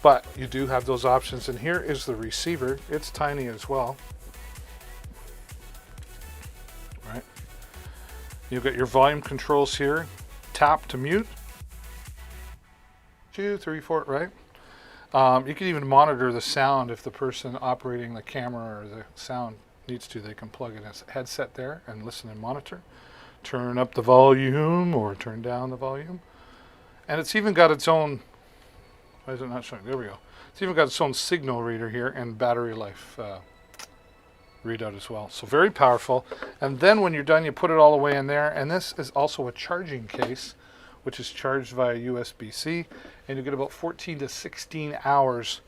But you do have those options. And here is the receiver. It's tiny as well. Right. You've got your volume controls here. Tap to mute. 2, 3, 4, right? You can even monitor the sound if the person operating the camera or the sound needs to. They can plug in a headset there and listen and monitor. Turn up the volume or turn down the volume. And it's even got its own, why is it not showing? There we go. It's even got its own signal reader here and battery life readout as well. So very powerful. And then when you're done, you put it all the way in there. And this is also a charging case, which is charged via USB-C, and you get about 14 to 16 hours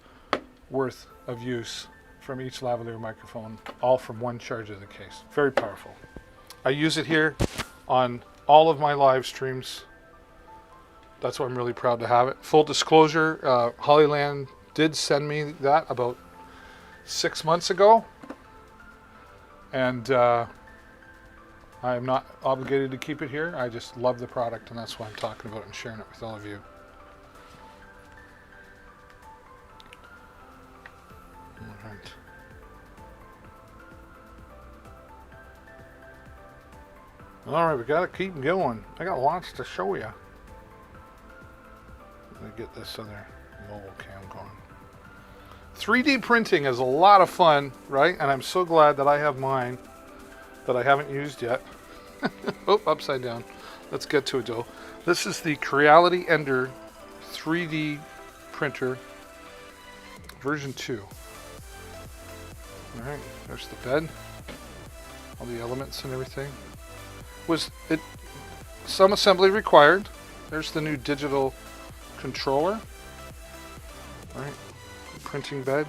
worth of use from each lavalier microphone, all from one charge of the case. Very powerful. I use it here on all of my live streams. That's why I'm really proud to have it. Full disclosure, Hollyland did send me that about 6 months ago, and I am not obligated to keep it here. I just love the product, and that's why I'm talking about it and sharing it with all of you. All right. All right, we got to keep going. I got lots to show you. Let me get this other mobile cam going. 3D printing is a lot of fun, right? And I'm so glad that I have mine that I haven't used yet. Oh, upside down. Let's get to it though. This is the Creality Ender 3D printer version 2. All right, there's the bed, all the elements and everything. Was it some assembly required? There's the new digital controller. All right, printing bed,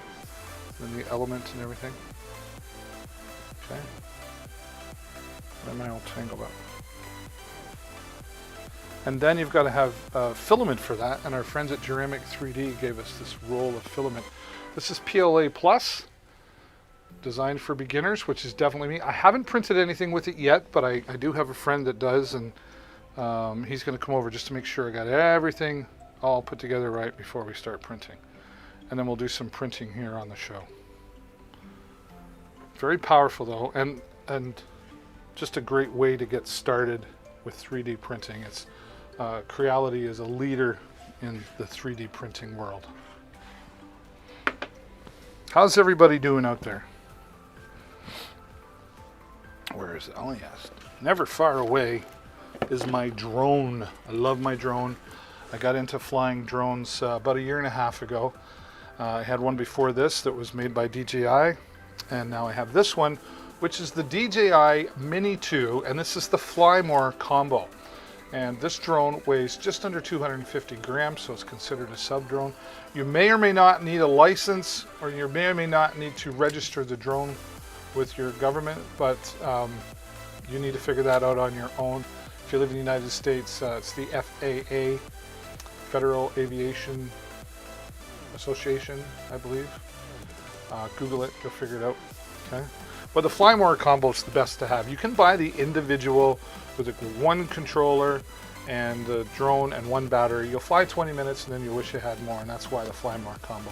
and the element and everything. Okay. Where am I all tangled up? And then you've got to have filament for that, and our friends at Ceramic 3D gave us this roll of filament. This is PLA Plus, designed for beginners, which is definitely me. I haven't printed anything with it yet, but I do have a friend that does, and he's going to come over just to make sure I got everything all put together right before we start printing. And then we'll do some printing here on the show. Very powerful though, and just a great way to get started with 3D printing. It's Creality is a leader in the 3D printing world. How's everybody doing out there? Where is it? Oh yes, never far away is my drone. I love my drone. I got into flying drones about 1.5 years ago. I had one before this that was made by DJI, and now I have this one, which is the DJI Mini 2, and this is the Fly More combo. And this drone weighs just under 250 grams, so it's considered a sub drone. You may or may not need a license, or you may or may not need to register the drone with your government, but you need to figure that out on your own. If you live in the United States, it's the FAA, Federal Aviation Association, I believe. Google it, you'll figure it out. Okay. But the Fly More combo is the best to have. You can buy the individual with one controller and the drone and one battery. You'll fly 20 minutes and then you wish you had more, and that's why the Fly More combo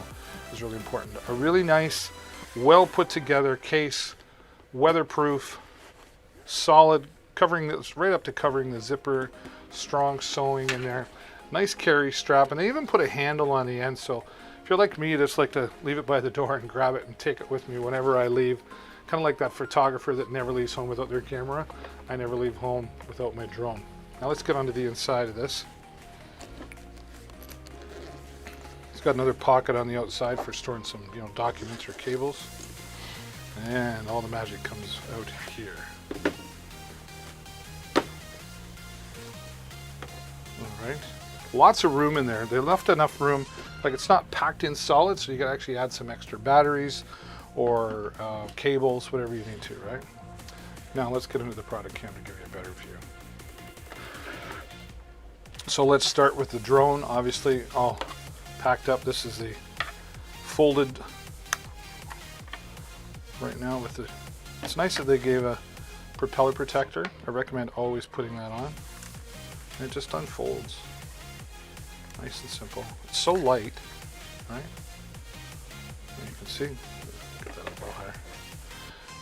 is really important. A really nice, well put together case, weatherproof, solid, covering this right up to covering the zipper, strong sewing in there. Nice carry strap, and they even put a handle on the end, so if you're like me, you just like to leave it by the door and grab it and take it with me whenever I leave. Kind of like that photographer that never leaves home without their camera. I never leave home without my drone. Now let's get onto the inside of this. It's got another pocket on the outside for storing some, documents or cables. And all the magic comes out here. All right. Lots of room in there. They left enough room, like it's not packed in solid, so you can actually add some extra batteries or cables, whatever you need to, right? Now let's get into the product cam to give you a better view. So let's start with the drone, obviously all packed up. This is the folded right now with the, it's nice that they gave a propeller protector. I recommend always putting that on. And it just unfolds. Nice and simple. It's so light, right? And you can see, get that up a little higher.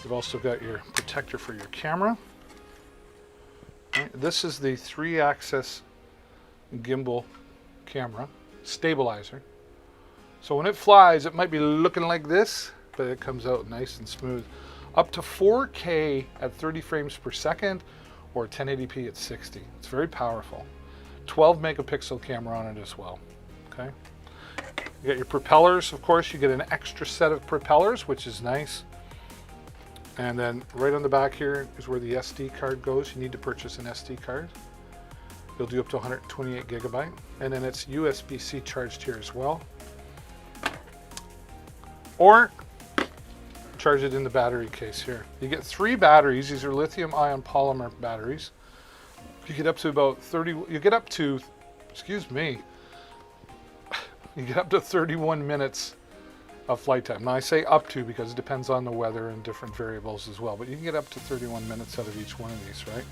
You've also got your protector for your camera. Right? This is the 3-axis gimbal camera stabilizer. So when it flies, it might be looking like this, but it comes out nice and smooth. Up to 4K at 30 frames per second or 1080p at 60. It's very powerful. 12 megapixel camera on it as well. Okay. You got your propellers, of course. You get an extra set of propellers, which is nice. And then right on the back here is where the SD card goes. You need to purchase an SD card. You'll do up to 128 gigabyte. And then it's USB-C charged here as well. Or charge it in the battery case here. You get 3 batteries. These are lithium-ion polymer batteries. You get up to about 30, you get up to 31 minutes of flight time. Now I say up to because it depends on the weather and different variables as well, but you can get up to 31 minutes out of each one of these, right?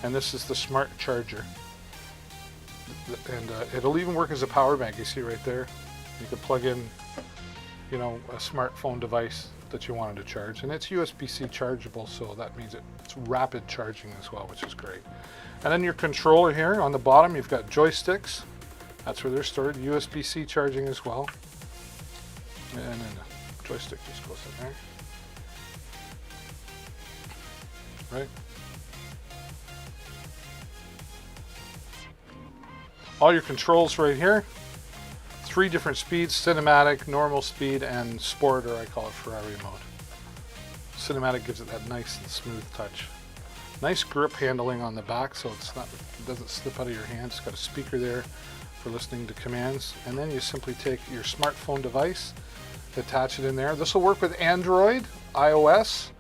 And this is the smart charger. And it'll even work as a power bank, you see right there. You can plug in, a smartphone device that you wanted to charge, and it's USB-C chargeable, so that means it's rapid charging as well, which is great. And then your controller here on the bottom, you've got joysticks. That's where they're stored. USB-C charging as well. And then the joystick just goes in there. Right? All your controls right here. 3 different speeds: cinematic, normal speed, and sport, or I call it Ferrari mode. Cinematic gives it that nice and smooth touch. Nice grip handling on the back, so it doesn't slip out of your hand. It's got a speaker there for listening to commands. And then you simply take your smartphone device, attach it in there. This will work with Android, iOS,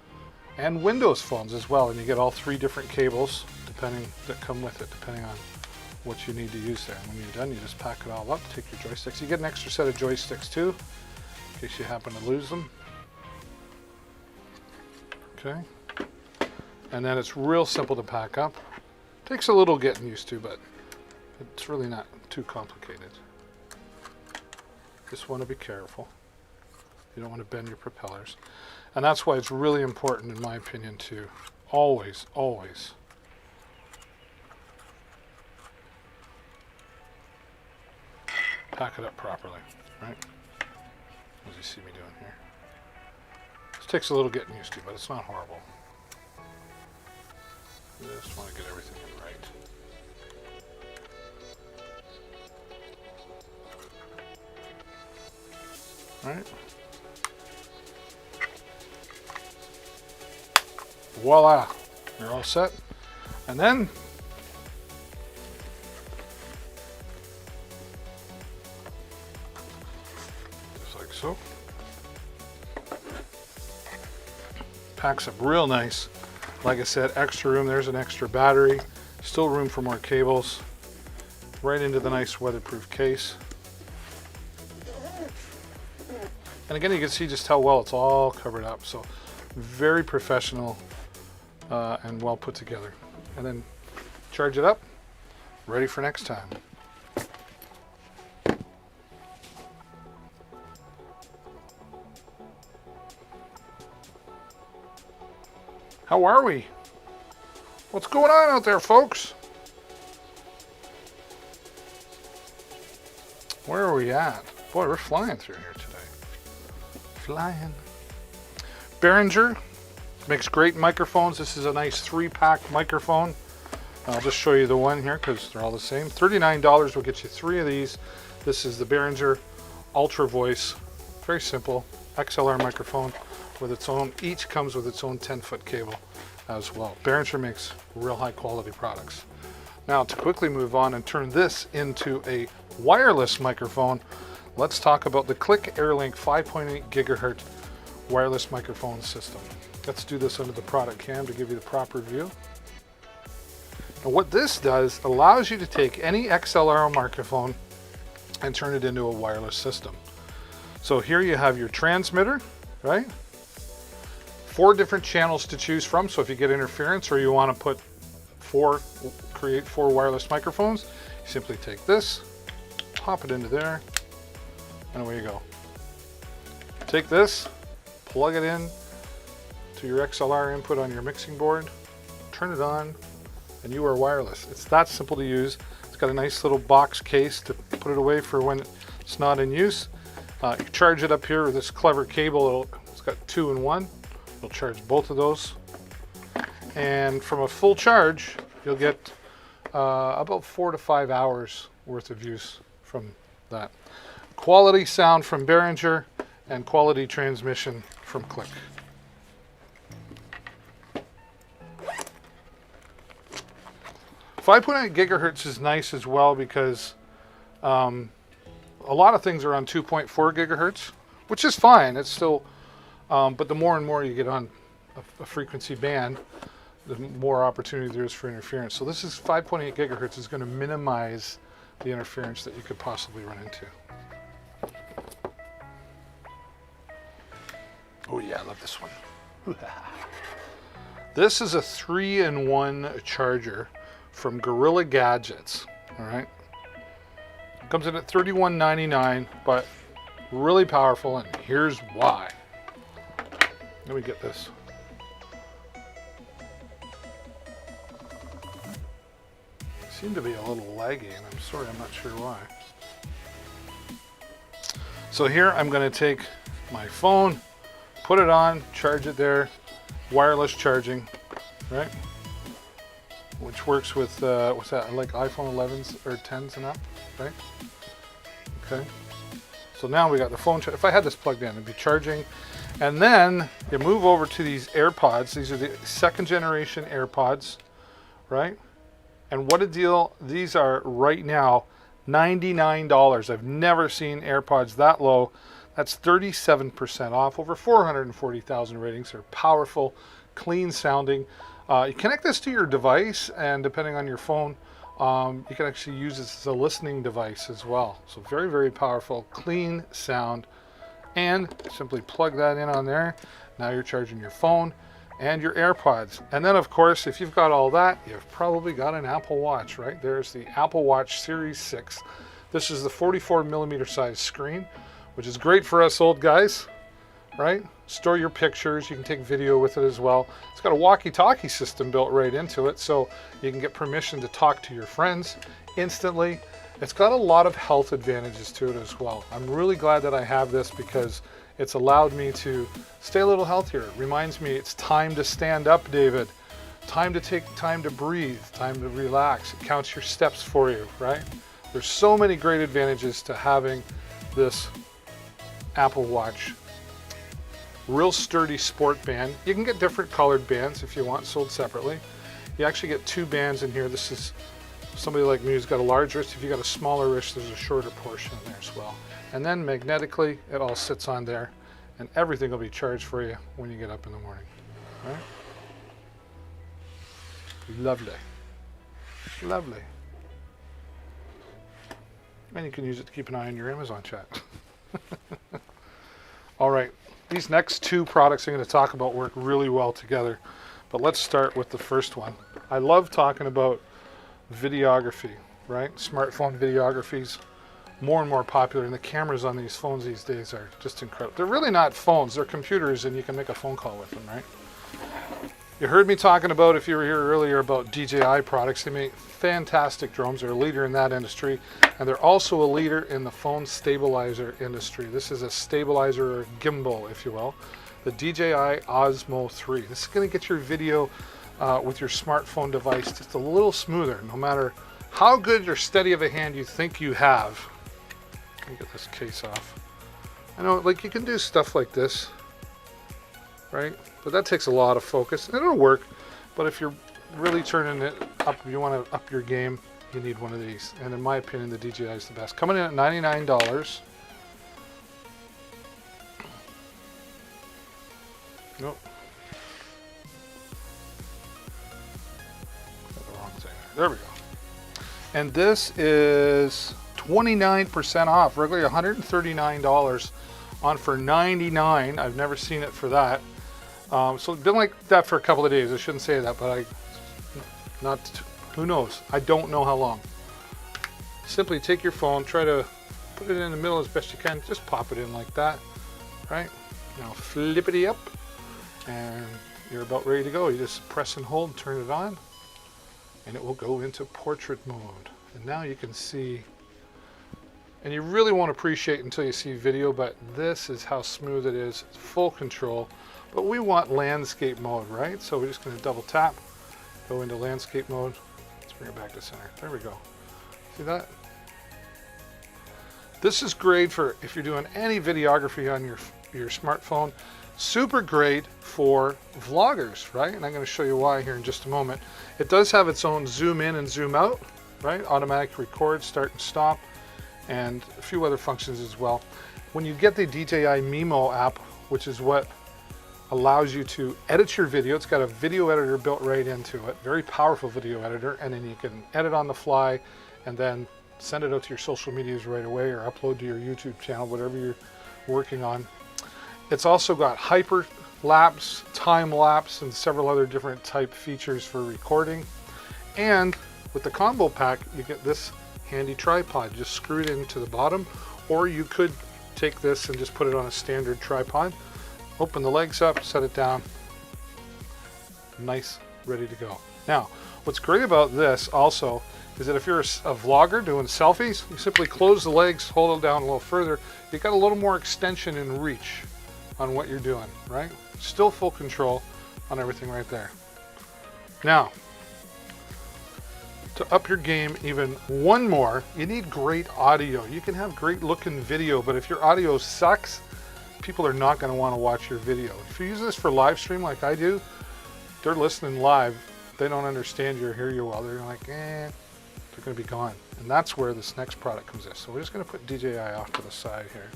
and Windows phones as well. And you get all 3 different cables that come with it, depending on what you need to use there. And when you're done, you just pack it all up, take your joysticks. You get an extra set of joysticks too, in case you happen to lose them. Okay. And then it's real simple to pack up. Takes a little getting used to, but it's really not too complicated. Just want to be careful. You don't want to bend your propellers. And that's why it's really important, in my opinion, to always pack it up properly, right? As you see me doing here. This takes a little getting used to, but it's not horrible. Just want to get everything in right. Right? voila, you're all set. And then just like so. Packs up real nice. Like I said, extra room. There's an extra battery. Still room for more cables. Right into the nice weatherproof case. And again, you can see just how well it's all covered up. So very professional and well put together. And then charge it up, ready for next time. How are we? What's going on out there, folks? Where are we at? Boy, we're flying through here today. Flying. Behringer makes great microphones. This is a nice 3-pack microphone. I'll just show you the one here because they're all the same. $39 will get you 3 of these. This is the Behringer Ultra Voice. Very simple XLR microphone with its own, each comes with its own 10-foot cable as well. Behringer makes real high quality products. Now to quickly move on and turn this into a wireless microphone, let's talk about the Click AirLink 5.8 gigahertz wireless microphone system. Let's do this under the product cam to give you the proper view. Now what this does allows you to take any XLR microphone and turn it into a wireless system. So here you have your transmitter, right? 4 different channels to choose from. So if you get interference or you want to create 4 wireless microphones, you simply take this, pop it into there, and away you go. Take this, plug it in to your XLR input on your mixing board, turn it on, and you are wireless. It's that simple to use. It's got a nice little box case to put it away for when it's not in use. You charge it up here with this clever cable. It's got 2 in 1. It'll charge both of those. And from a full charge, you'll get about 4 to 5 hours worth of use from that. Quality sound from Behringer and quality transmission from Click. .8 gigahertz is nice as well because a lot of things are on 2.4 gigahertz, which is fine. It's still, but the more and more you get on a frequency band, the more opportunity there is for interference. So this is 5.8 gigahertz is going to minimize the interference that you could possibly run into. Oh yeah, I love this one. This is a 3-in-1 charger from Gorilla Gadgets. All right, comes in at $31.99, but really powerful, and here's why. Let me get this. Seem to be a little laggy, and I'm sorry, I'm not sure why. So here I'm going to take my phone, put it on, charge it there, wireless charging, right? Which works with, what's that, like iPhone 11s or 10s and up, right? Okay. So now we got the phone, if I had this plugged in, it'd be charging. And then you move over to these AirPods. These are the 2nd generation AirPods, right? And what a deal these are right now, $99. I've never seen AirPods that low. That's 37% off, over 440,000 ratings. They're powerful, clean sounding. You connect this to your device, and depending on your phone, you can actually use this as a listening device as well. So very, very powerful, clean sound. And simply plug that in on there. Now you're charging your phone and your AirPods. And then of course, if you've got all that, you've probably got an Apple Watch, right? There's the Apple Watch Series 6. This is the 44mm size screen, which is great for us old guys, right? Store your pictures, you can take video with it as well. It's got a walkie-talkie system built right into it, so you can get permission to talk to your friends instantly. It's got a lot of health advantages to it as well. I'm really glad that I have this because it's allowed me to stay a little healthier. It reminds me it's time to stand up, David. Time to take time to breathe, time to relax. It counts your steps for you, right? There's so many great advantages to having this Apple Watch Real sturdy sport band. You can get different colored bands if you want, sold separately. You actually get 2 bands in here. This is somebody like me who's got a large wrist. If you got a smaller wrist, there's a shorter portion in there as well. And then magnetically, it all sits on there, and everything will be charged for you when you get up in the morning. Right? Lovely. Lovely. And you can use it to keep an eye on your Amazon chat. All right, these next 2 products I'm going to talk about work really well together, but let's start with the first one. I love talking about videography, right? Smartphone videography's more and more popular, and the cameras on these phones these days are just incredible. They're really not phones, they're computers, and you can make a phone call with them, right? You heard me talking about, if you were here earlier, about DJI products. They make fantastic drones. They're a leader in that industry, and they're also a leader in the phone stabilizer industry. This is a stabilizer or gimbal, if you will, the DJI Osmo 3. This is going to get your video with your smartphone device just a little smoother, no matter how good or steady of a hand you think you have. Let me get this case off. I know, like, you can do stuff like this, right? But that takes a lot of focus, and it'll work. But if you're really turning it up, you want to up your game, you need one of these. And in my opinion, the DJI is the best. Coming in at $99. Nope. Got the wrong thing there. There we go. And this is 29% off. Regularly $139 on for $99. I've never seen it for that. So it's been like that for a couple of days. I shouldn't say that, but who knows? I don't know how long. Simply take your phone, try to put it in the middle as best you can. Just pop it in like that, right? Now flippity up, and you're about ready to go. You just press and hold, turn it on, and it will go into portrait mode. And now you can see, and you really won't appreciate it until you see video, but this is how smooth it is. It's full control. But we want landscape mode, right? So we're just going to double tap, go into landscape mode. Let's bring it back to center. There we go. See that? This is great for if you're doing any videography on your smartphone. Super great for vloggers, right? And I'm going to show you why here in just a moment. It does have its own zoom in and zoom out, right? Automatic record, start and stop, and a few other functions as well. When you get the DJI Mimo app, which is what allows you to edit your video. It's got a video editor built right into it, very powerful video editor, and then you can edit on the fly and then send it out to your social medias right away or upload to your YouTube channel, whatever you're working on. It's also got hyper lapse, time lapse, and several other different type features for recording. And with the combo pack, you get this handy tripod just screwed into the bottom, or you could take this and just put it on a standard tripod. Open the legs up, set it down, nice, ready to go. Now, what's great about this also is that if you're a vlogger doing selfies, you simply close the legs, hold it down a little further. You got a little more extension and reach on what you're doing, right? Still full control on everything right there. Now, to up your game even one more, you need great audio. You can have great looking video, but if your audio sucks, people are not going to want to watch your video. If you use this for live stream like I do, they're listening live. They don't understand you or hear you well. They're like, they're going to be gone. And that's where this next product comes in. So we're just going to put DJI off to the side here.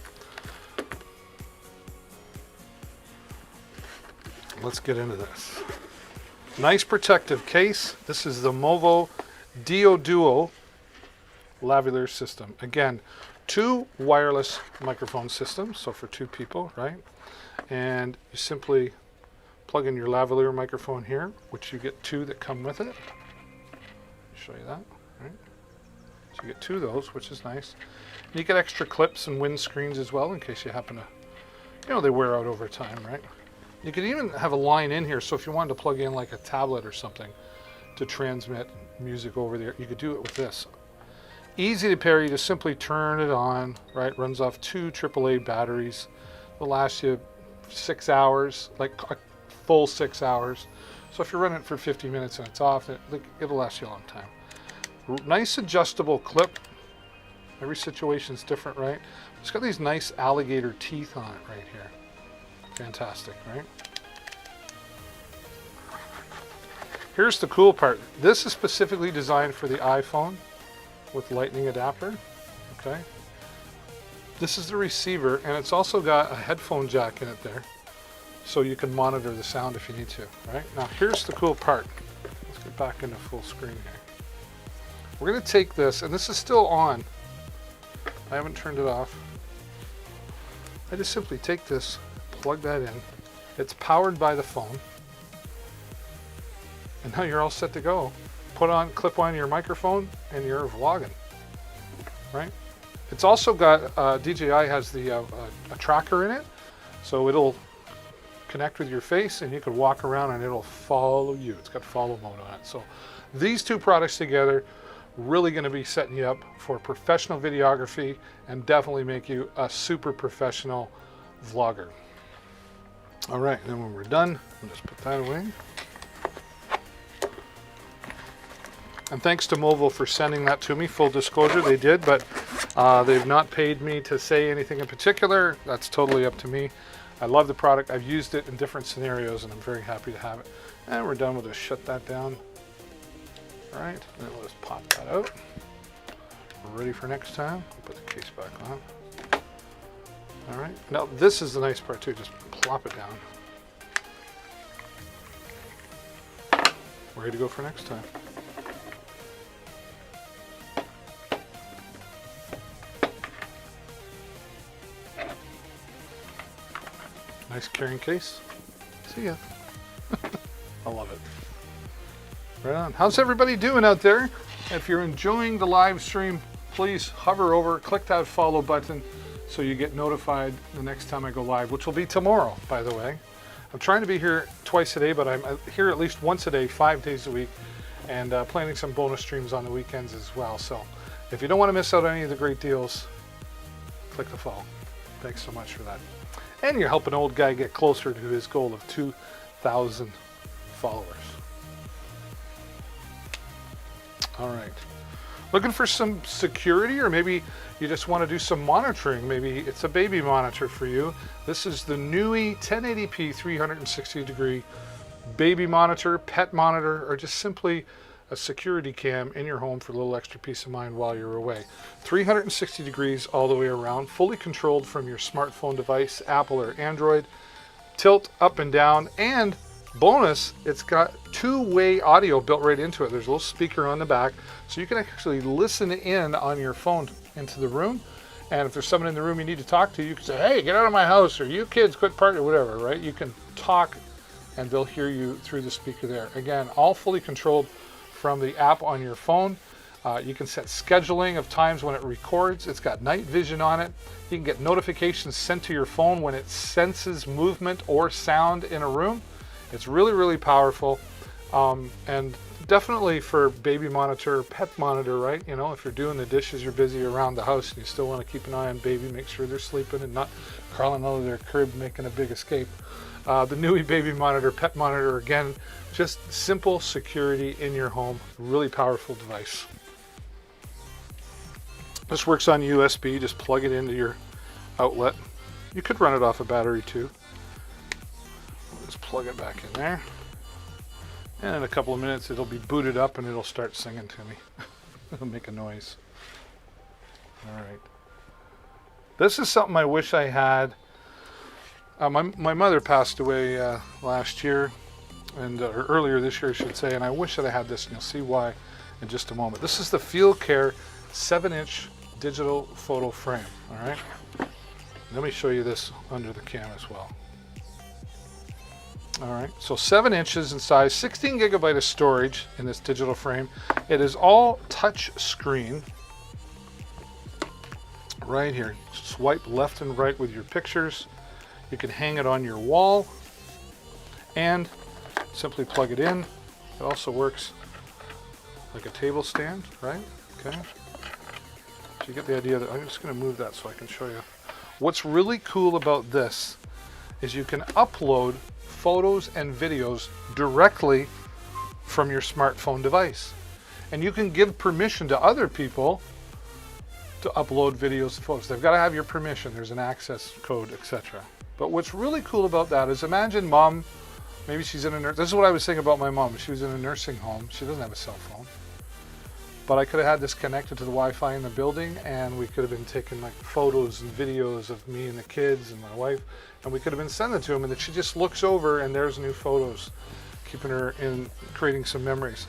Let's get into this. Nice protective case. This is the Movo Dio Duo lavalier system. Again, 2 wireless microphone systems, so for 2 people, right? And you simply plug in your lavalier microphone here, which you get 2 that come with it. Show you that, right? So you get 2 of those, which is nice. And you get extra clips and windscreens as well, in case you happen to, they wear out over time, right? You could even have a line in here, so if you wanted to plug in like a tablet or something to transmit music over there, you could do it with this. Easy to pair, you just simply turn it on, right? Runs off 2 AAA batteries. It'll last you 6 hours, like a full 6 hours. So if you're running it for 50 minutes and it's off, it'll last you a long time. Nice adjustable clip. Every situation's different, right? It's got these nice alligator teeth on it right here. Fantastic, right? Here's the cool part. This is specifically designed for the iPhone with lightning adapter, okay? This is the receiver, and it's also got a headphone jack in it there, so you can monitor the sound if you need to, right? Now here's the cool part. Let's get back into full screen here. We're gonna take this, and this is still on. I haven't turned it off. I just simply take this, plug that in. It's powered by the phone. And now you're all set to go. Clip on your microphone, and you're vlogging, right? It's also got, DJI has a tracker in it, so it'll connect with your face and you can walk around and it'll follow you. It's got follow mode on it. So these two products together, really gonna be setting you up for professional videography and definitely make you a super professional vlogger. All right, and then when we're done, we'll just put that away. And thanks to Movo for sending that to me. Full disclosure, they did, but they've not paid me to say anything in particular. That's totally up to me. I love the product. I've used it in different scenarios, and I'm very happy to have it. And we're done. We'll just shut that down. All right, and then we'll just pop that out. We're ready for next time. We'll put the case back on. All right. Now, this is the nice part, too. Just plop it down. We're ready to go for next time. Nice carrying case. See ya. I love it. Right on. How's everybody doing out there? If you're enjoying the live stream, please hover over, click that follow button so you get notified the next time I go live, which will be tomorrow, by the way. I'm trying to be here twice a day, but I'm here at least once a day, 5 days a week, and planning some bonus streams on the weekends as well. So if you don't want to miss out on any of the great deals, click the follow. Thanks so much for that. And you're helping an old guy get closer to his goal of 2,000 followers. All right. Looking for some security, or maybe you just want to do some monitoring. Maybe it's a baby monitor for you. This is the NUI 1080p 360-degree baby monitor, pet monitor, or just simply a security cam in your home for a little extra peace of mind while you're away. 360 degrees all the way around, fully controlled from your smartphone device, Apple or Android. Tilt up and down, and bonus, it's got two-way audio built right into it. There's a little speaker on the back, so you can actually listen in on your phone into the room. And if there's someone in the room you need to talk to, you can say, hey, get out of my house, or you kids quit partying, or whatever, right? You can talk and they'll hear you through the speaker there. Again, all fully controlled from the app on your phone. You can set scheduling of times when it records. It's got night vision on it. You can get notifications sent to your phone when it senses movement or sound in a room. It's really, really powerful. And definitely for baby monitor, pet monitor, right? You know, if you're doing the dishes, you're busy around the house and you still want to keep an eye on baby, make sure they're sleeping and not crawling out of their crib making a big escape. The NUI baby monitor, pet monitor, again, just simple security in your home. Really powerful device. This works on USB. Just plug it into your outlet. You could run it off a battery too. Just plug it back in there. And in a couple of minutes, it'll be booted up and it'll start singing to me. It'll make a noise. All right. This is something I wish I had. My mother passed away last year, and or earlier this year, I should say, and I wish that I had this, and you'll see why in just a moment. This is the Field Care 7-inch digital photo frame, all right? Let me show you this under the cam as well. All right, so 7 inches in size, 16 gigabyte of storage in this digital frame. It is all touch screen right here. Swipe left and right with your pictures. You can hang it on your wall and simply plug it in. It also works like a table stand, right? Okay. So you get the idea that I'm just going to move that so I can show you. What's really cool about this is you can upload photos and videos directly from your smartphone device. And you can give permission to other people to upload videos and photos. They've got to have your permission. There's an access code, etc. But what's really cool about that is, imagine mom, maybe she's in a this is what I was saying about my mom. She was in a nursing home. She doesn't have a cell phone. But I could have had this connected to the Wi-Fi in the building, and we could have been taking like photos and videos of me and the kids and my wife, and we could have been sending it to him, and then she just looks over and there's new photos, keeping her in, creating some memories.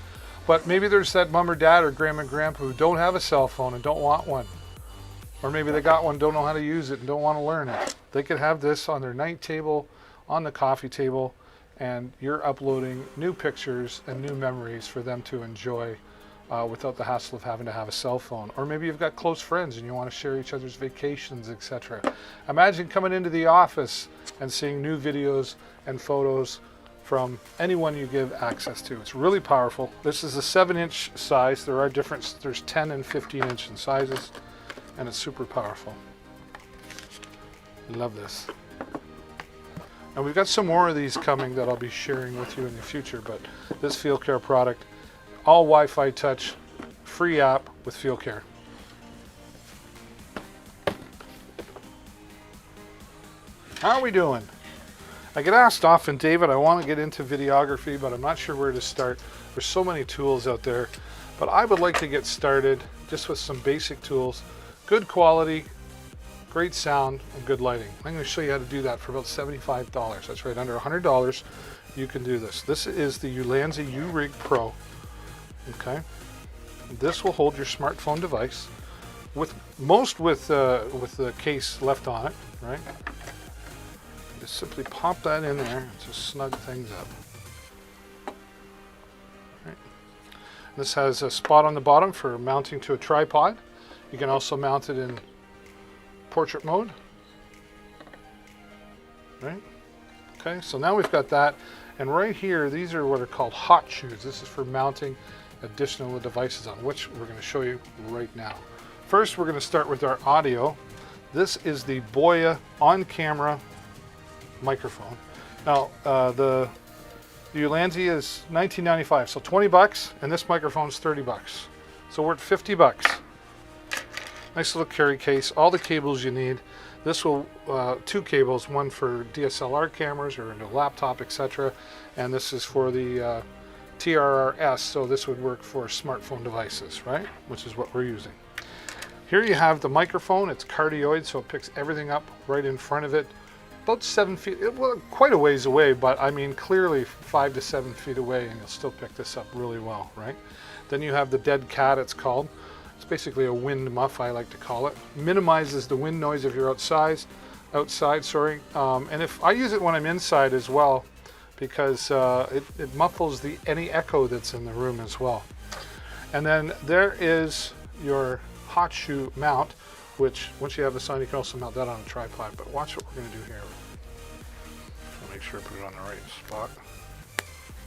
But maybe there's that mom or dad or grandma and grandpa who don't have a cell phone and don't want one. Or maybe they got one, don't know how to use it, and don't want to learn it. They could have this on their night table, on the coffee table, and you're uploading new pictures and new memories for them to enjoy without the hassle of having to have a cell phone. Or maybe you've got close friends and you want to share each other's vacations, etc. Imagine coming into the office and seeing new videos and photos from anyone you give access to. It's really powerful. This is a 7-inch size. There are different, there's 10 and 15-inch in sizes, and it's super powerful. I love this. And we've got some more of these coming that I'll be sharing with you in the future, but this Field Care product, all Wi-Fi touch, free app with Field Care. How are we doing? I get asked often, David, I want to get into videography, but I'm not sure where to start. There's so many tools out there, but I would like to get started just with some basic tools, good quality, great sound, and good lighting. I'm going to show you how to do that for about $75. That's right, under $100 you can do this. This is the Ulanzi U-Rig Pro. Okay, this will hold your smartphone device with the case left on it, right? Just simply pop that in there to snug things up. Right. This has a spot on the bottom for mounting to a tripod. You can also mount it in portrait mode. Right? Okay, so now we've got that. And right here, these are what are called hot shoes. This is for mounting additional devices on, which we're going to show you right now. First, we're going to start with our audio. This is the Boya on-camera microphone. Now, the Ulanzi is $19.95, so 20 bucks, and this microphone's 30 bucks. So we're at 50 bucks. Nice little carry case, all the cables you need. This will, 2 cables, one for DSLR cameras or a laptop, etc. And this is for the TRRS, so this would work for smartphone devices, right? Which is what we're using. Here you have the microphone. It's cardioid, so it picks everything up right in front of it. About 7 feet, well, quite a ways away, but I mean clearly 5 to 7 feet away, and you'll still pick this up really well, right? Then you have the dead cat, it's called. It's basically a wind muff, I like to call it. Minimizes the wind noise if you're outside, and if I use it when I'm inside as well, because it muffles any echo that's in the room as well. And then there is your hot shoe mount, which once you have this on, you can also mount that on a tripod. But watch what we're going to do here. I'll make sure I put it on the right spot.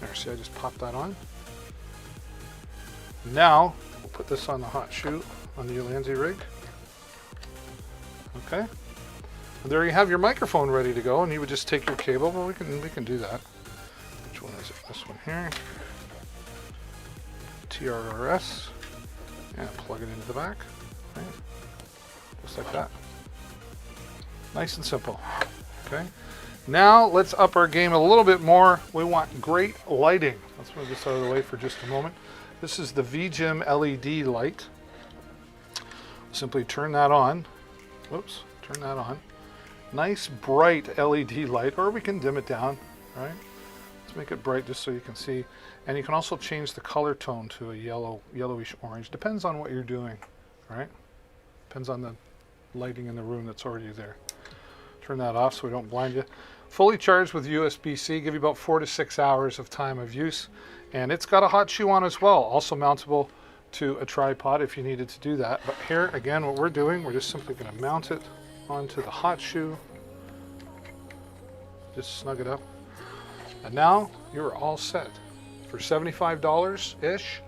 There, see, I just popped that on. Now we'll put this on the hot shoe on the Ulanzi rig. Okay. And there you have your microphone ready to go, and you would just take your cable. Well, we can do that. Which one is it? This one here. TRRS. And plug it into the back. Right. Just like that. Nice and simple. Okay. Now let's up our game a little bit more. We want great lighting. Let's move this out of the way for just a moment. This is the VGym LED light. Simply turn that on. Whoops, turn that on. Nice bright LED light, or we can dim it down, right? Let's make it bright just so you can see. And you can also change the color tone to a yellowish orange. Depends on what you're doing, right? Depends on the lighting in the room that's already there. Turn that off so we don't blind you. Fully charged with USB-C, give you about 4 to 6 hours of time of use. And it's got a hot shoe on as well, also mountable to a tripod if you needed to do that. But here, again, what we're doing, we're just simply going to mount it onto the hot shoe. Just snug it up. And now you're all set. For $75-ish,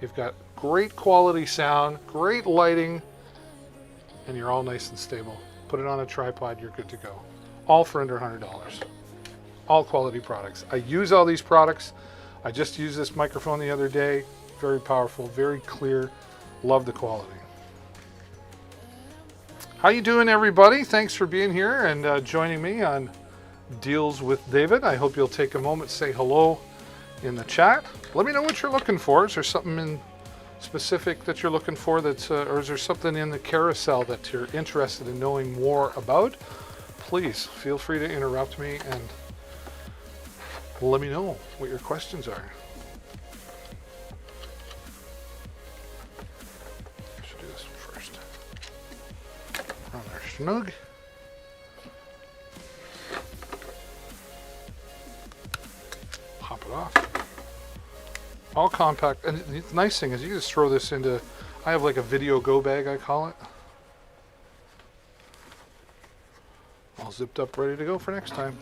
you've got great quality sound, great lighting, and you're all nice and stable. Put it on a tripod, you're good to go. All for under $100. All quality products. I use all these products. I just used this microphone the other day. Very powerful, very clear. Love the quality. How you doing, everybody? Thanks for being here and joining me on Deals with David. I hope you'll take a moment to say hello in the chat. Let me know what you're looking for. Is there something in specific that you're looking for that's, or is there something in the carousel that you're interested in knowing more about? Please feel free to interrupt me and let me know what your questions are. I should do this one first. On there, snug. Pop it off. All compact, and the nice thing is you can just throw this into, I have like a video go bag, I call it. All zipped up, ready to go for next time.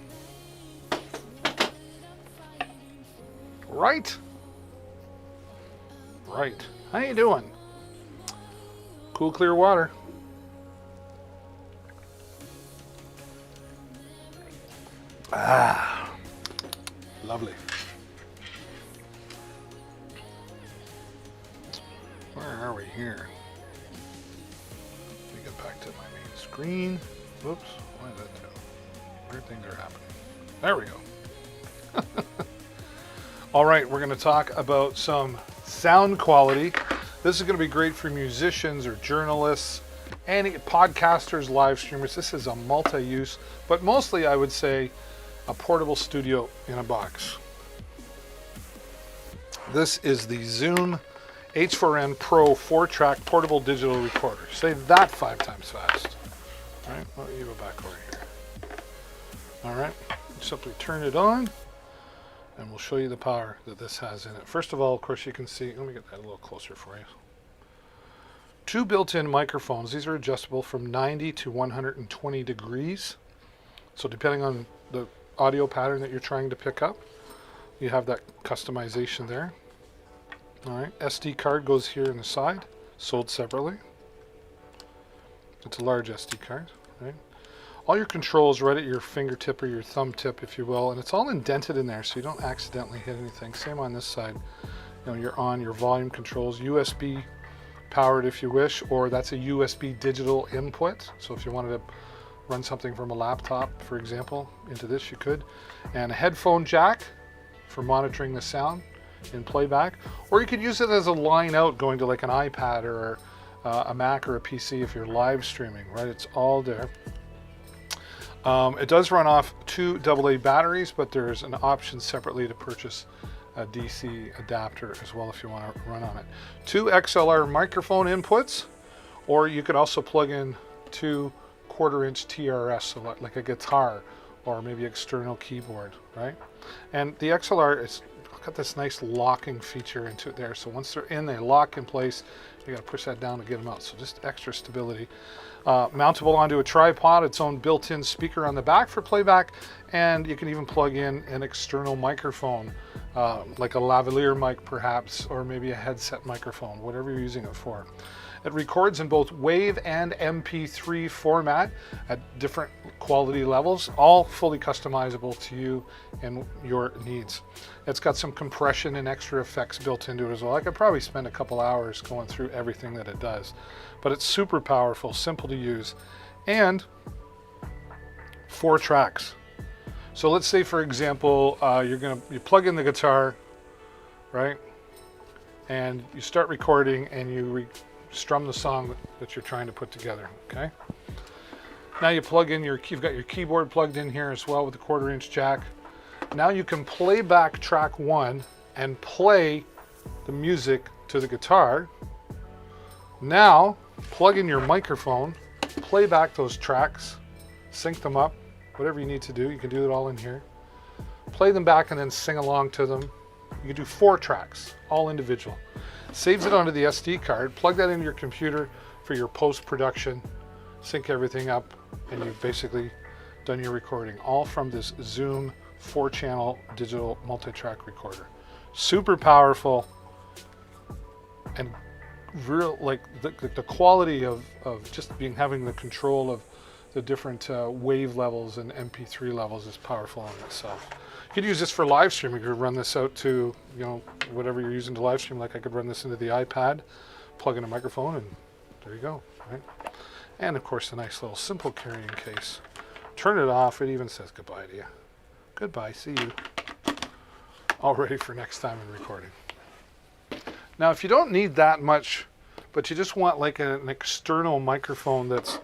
Right? Right. How you doing? Cool, clear water. Ah, lovely. Where are we here? Let me get back to my main screen. Whoops, why did that do? Weird things are happening. There we go. All right, we're going to talk about some sound quality. This is going to be great for musicians or journalists, any podcasters, live streamers. This is a multi-use, but mostly I would say a portable studio in a box. This is the Zoom H4n Pro 4-track portable digital recorder. Say that 5 times fast. All right, let me go back over here. All right, simply turn it on, and we'll show you the power that this has in it. First of all, of course, you can see, let me get that a little closer for you. 2 built-in microphones. These are adjustable from 90 to 120 degrees. So depending on the audio pattern that you're trying to pick up, you have that customization there. All right, SD card goes here in the side, sold separately. It's a large SD card, right? All your controls right at your fingertip or your thumb tip, if you will, and it's all indented in there so you don't accidentally hit anything. Same on this side. You know, you're on your volume controls, USB powered if you wish, or that's a USB digital input. So if you wanted to run something from a laptop, for example, into this, you could. And a headphone jack for monitoring the sound in playback, or you could use it as a line out going to like an iPad or a Mac or a PC if you're live streaming, right? It's all there. It does run off 2 AA batteries, but there's an option separately to purchase a DC adapter as well if you want to run on it. 2 XLR microphone inputs, or you could also plug in 2 1/4-inch TRS, so like a guitar or maybe external keyboard, right? And the XLR is got this nice locking feature into it there. So once they're in, they lock in place. You got to push that down to get them out. So just extra stability. Mountable onto a tripod, its own built-in speaker on the back for playback, and you can even plug in an external microphone, like a lavalier mic perhaps, or maybe a headset microphone, whatever you're using it for. It records in both WAV and MP3 format at different quality levels, all fully customizable to you and your needs. It's got some compression and extra effects built into it as well. I could probably spend a couple hours going through everything that it does, but it's super powerful, simple to use, and 4 tracks. So let's say, for example, you plug in the guitar, right? And you start recording and you strum the song that you're trying to put together, okay? Now you plug in you've got your keyboard plugged in here as well with the 1/4-inch jack. Now you can play back track 1 and play the music to the guitar. Now plug in your microphone, play back those tracks, sync them up, whatever you need to do. You can do it all in here. Play them back and then sing along to them. You can do 4 tracks, all individual. Saves it onto the SD card, plug that into your computer for your post-production, sync everything up, and you've basically done your recording, all from this Zoom 4-channel digital multi-track recorder. Super powerful, and real, like the quality of just having the control of the different wave levels and MP3 levels is powerful in itself. You could use this for live streaming. You could run this out to, you know, whatever you're using to live stream. Like I could run this into the iPad, plug in a microphone, and there you go, right? And of course, a nice little simple carrying case. Turn it off. It even says goodbye to you. Goodbye. See you. All ready for next time in recording. Now, if you don't need that much, but you just want like an external microphone that's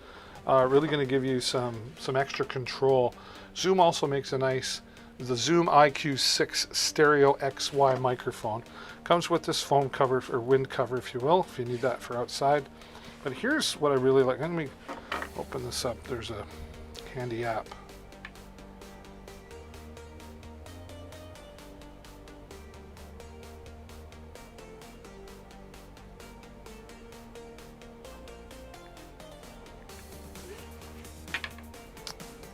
really going to give you some extra control, Zoom also makes a nice, the Zoom IQ6 Stereo XY microphone. Comes with this foam cover, or wind cover if you will, if you need that for outside. But here's what I really like. Let me open this up. There's a handy app.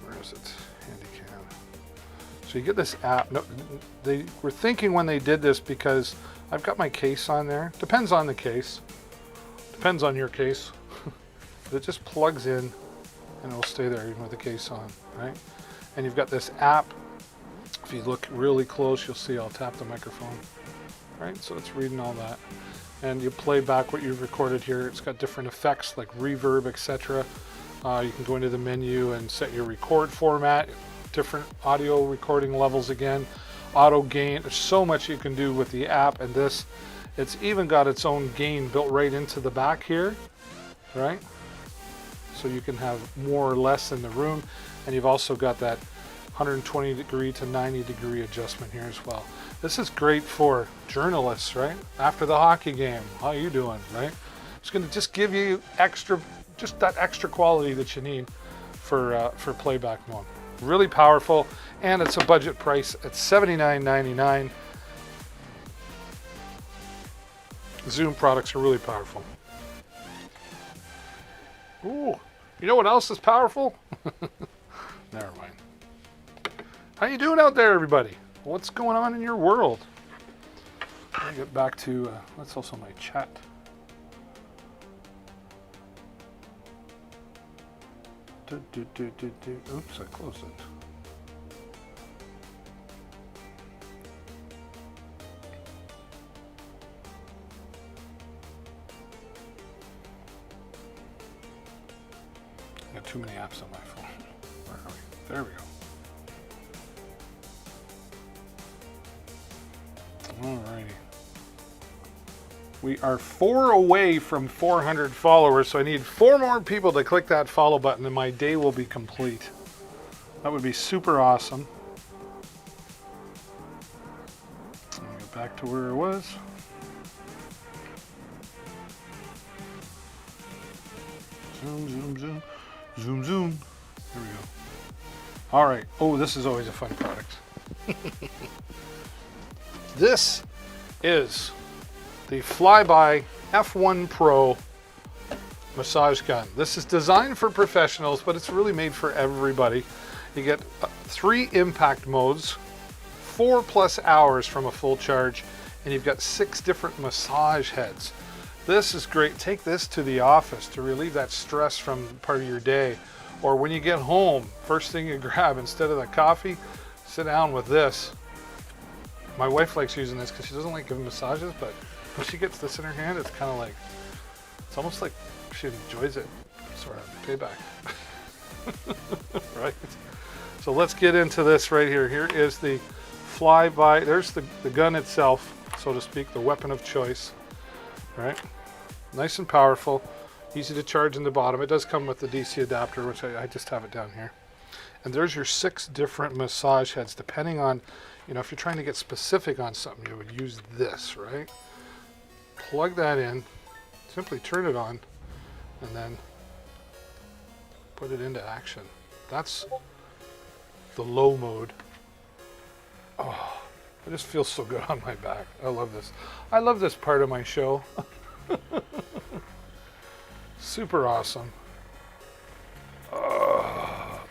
Where is it? Handycam. So you get this app. No, they were thinking when they did this, because I've got my case on there. Depends on the case. Depends on your case. But it just plugs in and it'll stay there even with the case on, right? And you've got this app. If you look really close, you'll see I'll tap the microphone, right? So it's reading all that. And you play back what you've recorded here. It's got different effects like reverb, etc. You can go into the menu and set your record format, different audio recording levels again, auto gain. There's so much you can do with the app, and this, it's even got its own gain built right into the back here, right? So you can have more or less in the room, and you've also got that 120 degree to 90 degree adjustment here as well. This is great for journalists, right? After the hockey game, how you doing, right? It's going to just give you extra, just that extra quality that you need for playback mode. Really powerful, and it's a budget price at $79.99. Zoom products are really powerful. Ooh, you know what else is powerful? Never mind. How you doing out there, everybody? What's going on in your world? Let me get back to, that's also my chat. Oops, I closed it. I got too many apps on my phone. Where are we? There we go. Alrighty. We are 4 away from 400 followers, so I need 4 more people to click that follow button and my day will be complete. That would be super awesome. Let me get back to where it was. Zoom, zoom, zoom. Zoom, zoom. There we go. All right. Oh, this is always a fun product. This is the Flyby F1 Pro massage gun. This is designed for professionals, but it's really made for everybody. You get 3 impact modes, 4+ hours from a full charge, and you've got 6 different massage heads. This is great. Take this to the office to relieve that stress from part of your day. Or when you get home, first thing you grab, instead of the coffee, sit down with this. My wife likes using this because she doesn't like giving massages, but when she gets this in her hand, it's kind of like, it's almost like she enjoys it, sort of, payback. Right? So let's get into this right here. Here is the Flyby. There's the gun itself, so to speak, the weapon of choice. Right? Nice and powerful. Easy to charge in the bottom. It does come with the DC adapter, which I just have it down here. And there's your 6 different massage heads, depending on, you know, if you're trying to get specific on something, you would use this, right? Plug that in, simply turn it on, and then put it into action. That's the low mode. Oh, it just feels so good on my back. I love this. I love this part of my show. Super awesome.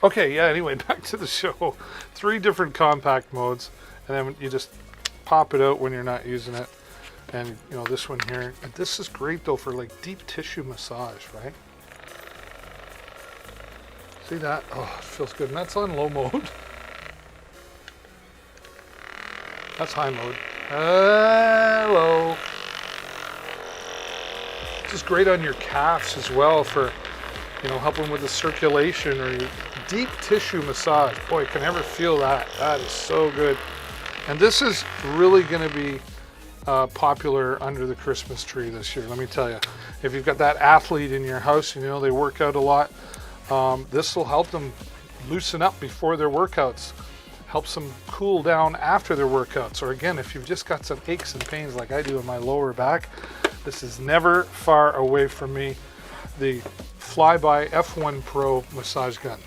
Okay, yeah, anyway, back to the show. 3 different compact modes, and then you just pop it out when you're not using it. And, you know, this one here. And this is great, though, for, like, deep tissue massage, right? See that? Oh, it feels good. And that's on low mode. That's high mode. Hello. This is great on your calves as well for you know, helping with the circulation or your deep tissue massage. Boy, can ever feel that. That is so good. And this is really going to be popular under the Christmas tree this year. Let me tell you, if you've got that athlete in your house, you know, they work out a lot, this will help them loosen up before their workouts, helps them cool down after their workouts. Or again, if you've just got some aches and pains like I do in my lower back, this is never far away from me. The Flyby F1 Pro massage gun.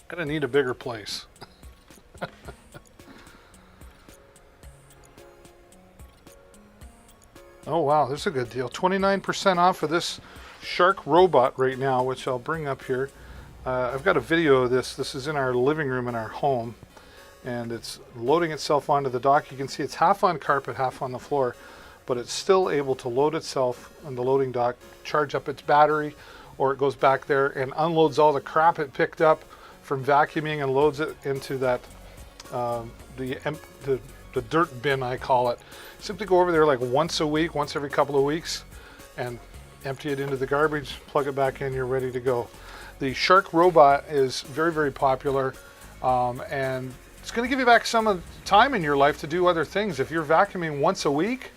Gonna need a bigger place. Oh wow, this is a good deal. 29% off of this Shark robot right now, which I'll bring up here. I've got a video of this. This is in our living room in our home, and it's loading itself onto the dock. You can see it's half on carpet, half on the floor, but it's still able to load itself on the loading dock, charge up its battery, or it goes back there and unloads all the crap it picked up from vacuuming and loads it into that the dirt bin, I call it. Simply go over there like once a week, once every couple of weeks, and empty it into the garbage, plug it back in, you're ready to go. The Shark robot is very, very popular, and it's going to give you back some of the time in your life to do other things. If you're vacuuming once a week,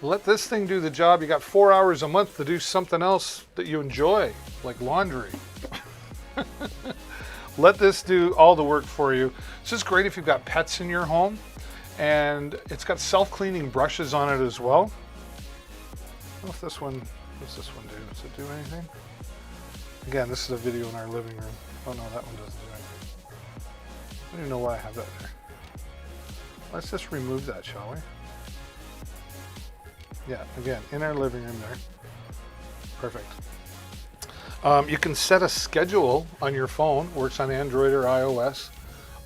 let this thing do the job. You got 4 hours a month to do something else that you enjoy, like laundry. Let this do all the work for you. It's just great if you've got pets in your home, and it's got self-cleaning brushes on it as well. I don't know if this one, what's this one do? Does it do anything? Again, this is a video in our living room. Oh no, that one doesn't do anything. I don't even know why I have that there. Let's just remove that, shall we? Yeah, again, in our living room there. Perfect. You can set a schedule on your phone. Works on Android or iOS.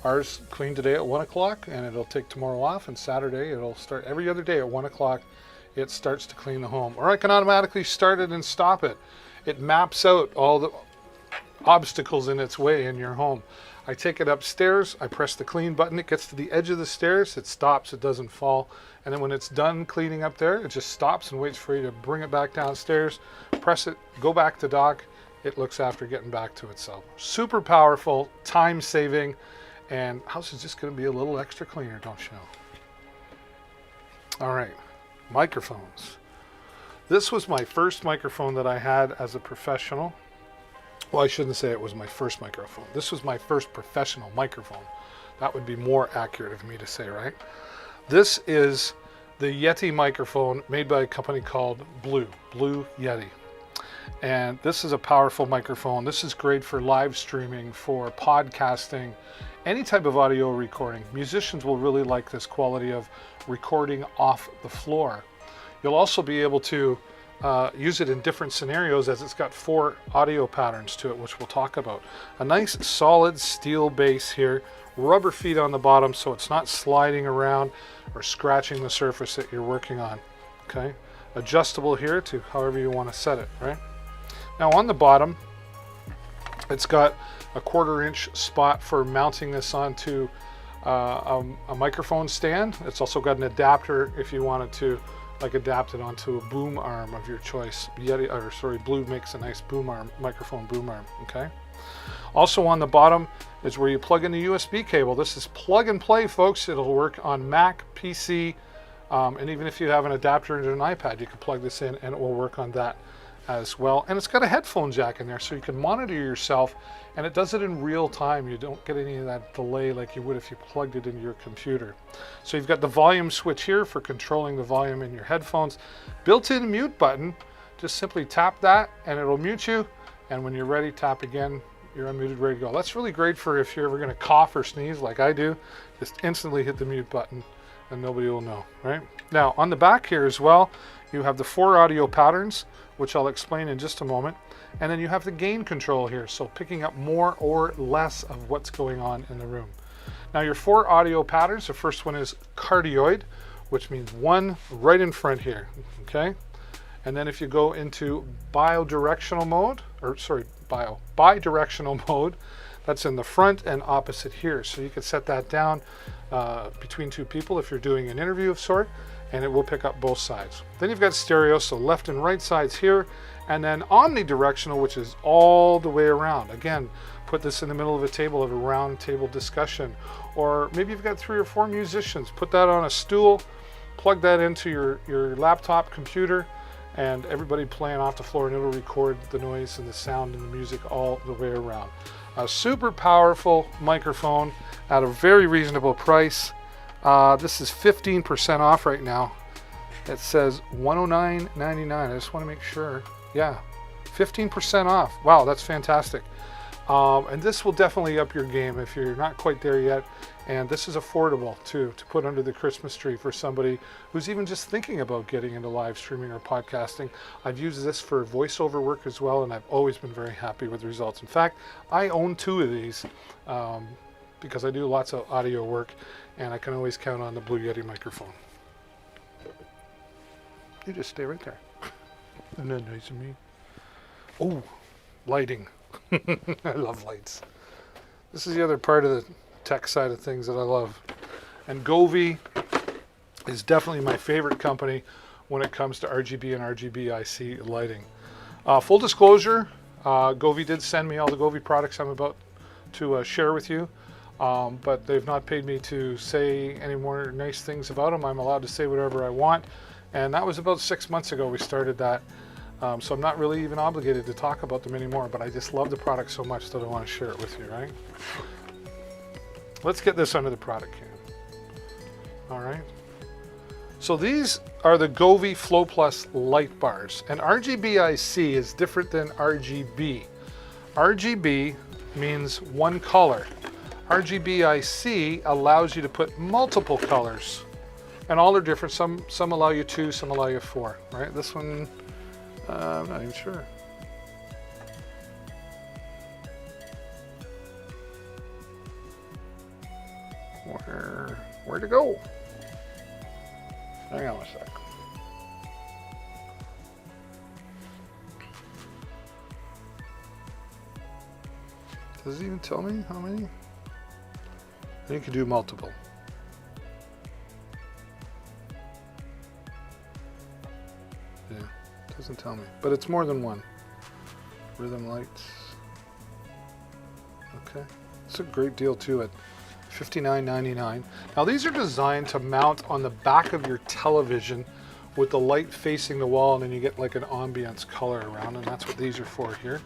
Ours cleaned today at 1 o'clock, and it'll take tomorrow off, and Saturday it'll start every other day at 1 o'clock. It starts to clean the home. Or I can automatically start it and stop it. It maps out all the obstacles in its way in your home. I take it upstairs, I press the clean button, it gets to the edge of the stairs, it stops, it doesn't fall. And then when it's done cleaning up there, it just stops and waits for you to bring it back downstairs, press it, go back to dock. It looks after getting back to itself. Super powerful, time saving, and house is just going to be a little extra cleaner, don't you know? All right, microphones. This was my first microphone that I had as a professional. Well, I shouldn't say it was my first microphone. This was my first professional microphone. That would be more accurate of me to say, right? This is the Yeti microphone made by a company called Blue Yeti. And this is a powerful microphone. This is great for live streaming, for podcasting, any type of audio recording. Musicians will really like this quality of recording off the floor. You'll also be able to use it in different scenarios, as it's got 4 audio patterns to it, which we'll talk about. A nice solid steel base here, rubber feet on the bottom so it's not sliding around or scratching the surface that you're working on. Okay, adjustable here to however you want to set it, right? Now on the bottom, it's got a 1/4 inch spot for mounting this onto a microphone stand. It's also got an adapter if you wanted to adapt it onto a boom arm of your choice. Blue makes a nice boom arm, microphone boom arm, okay? Also on the bottom is where you plug in the USB cable. This is plug and play, folks. It'll work on Mac, PC, and even if you have an adapter into an iPad, you can plug this in and it will work on that as well. And it's got a headphone jack in there so you can monitor yourself, and it does it in real time. You don't get any of that delay like you would if you plugged it into your computer. So you've got the volume switch here for controlling the volume in your headphones. Built-in mute button, just simply tap that and it'll mute you, and when you're ready, tap again, you're unmuted, ready to go. That's really great for if you're ever going to cough or sneeze like I do. Just instantly hit the mute button and nobody will know, right? Now on the back here as well, you have the 4 audio patterns, which I'll explain in just a moment. And then you have the gain control here, so picking up more or less of what's going on in the room. Now your 4 audio patterns, the first one is cardioid, which means 1 right in front here, okay? And then if you go into bidirectional mode, that's in the front and opposite here. So you can set that down between 2 people if you're doing an interview of sort. and it will pick up both sides. Then you've got stereo, so left and right sides here, and then omnidirectional, which is all the way around. Again, put this in the middle of a table, of a round table discussion, or maybe you've got 3 or 4 musicians. Put that on a stool, plug that into your laptop computer, and everybody playing off the floor, and it'll record the noise and the sound and the music all the way around. A super powerful microphone at a very reasonable price. This is 15% off right now. It says $109.99. I just want to make sure. Yeah, 15% off. Wow, that's fantastic. And this will definitely up your game if you're not quite there yet. And this is affordable too, to put under the Christmas tree for somebody who's even just thinking about getting into live streaming or podcasting. I've used this for voiceover work as well, and I've always been very happy with the results. In fact, I own 2 of these because I do lots of audio work, and I can always count on the Blue Yeti microphone. You just stay right there. Isn't that nice of me? Oh, lighting. I love lights. This is the other part of the tech side of things that I love. And Govee is definitely my favorite company when it comes to RGB and RGB IC lighting. Full disclosure, Govee did send me all the Govee products I'm about to share with you, but they've not paid me to say any more nice things about them. I'm allowed to say whatever I want, and that was about 6 months ago we started that. So I'm not really even obligated to talk about them anymore, but I just love the product so much that I want to share it with you, right? Let's get this under the product can. All right. So these are the Govee Flow Plus light bars, and RGBIC is different than RGB. RGB means one color. RGBIC allows you to put multiple colors, and all are different. Some allow you 2, some allow you 4, right? This one, I'm not even sure. Where to go? Hang on a sec. Does it even tell me how many? I think you can do multiple. Yeah, doesn't tell me, but it's more than one. Rhythm lights. Okay, it's a great deal too at $59.99. Now these are designed to mount on the back of your television with the light facing the wall, and then you get like an ambience color around, and that's what these are for here.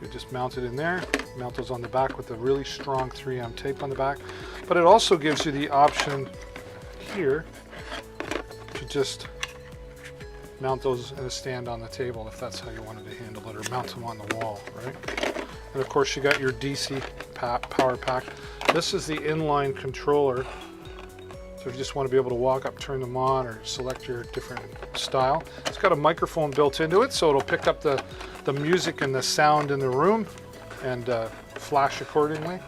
You just mount it in there, mount those on the back with a really strong 3M tape on the back. But it also gives you the option here to just mount those in a stand on the table if that's how you wanted to handle it, or mount them on the wall, right? And of course you got your DC power pack. This is the inline controller. So if you just want to be able to walk up, turn them on, or select your different style. It's got a microphone built into it, so it'll pick up the music and the sound in the room and flash accordingly.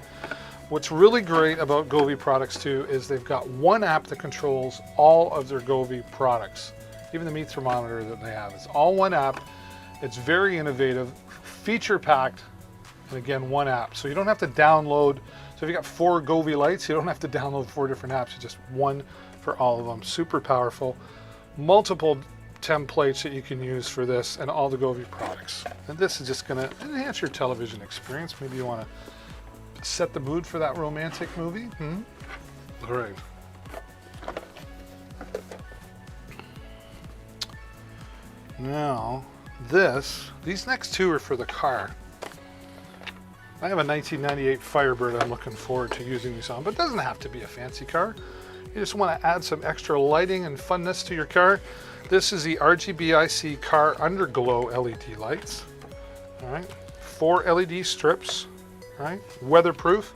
What's really great about Govee products too is they've got one app that controls all of their Govee products. Even the meat thermometer that they have. It's all one app. It's very innovative, feature packed, and again, one app. So you don't have to download. So if you got 4 Govee lights, you don't have to download 4 different apps. It's just one for all of them. Super powerful. Multiple templates that you can use for this and all the Govee products. And this is just going to enhance your television experience. Maybe you want to set the mood for that romantic movie. All right. Now, these next 2 are for the car. I have a 1998 Firebird I'm looking forward to using these on, but it doesn't have to be a fancy car. You just want to add some extra lighting and funness to your car. This is the RGBIC car underglow LED lights. All right, 4 LED strips, right? Weatherproof.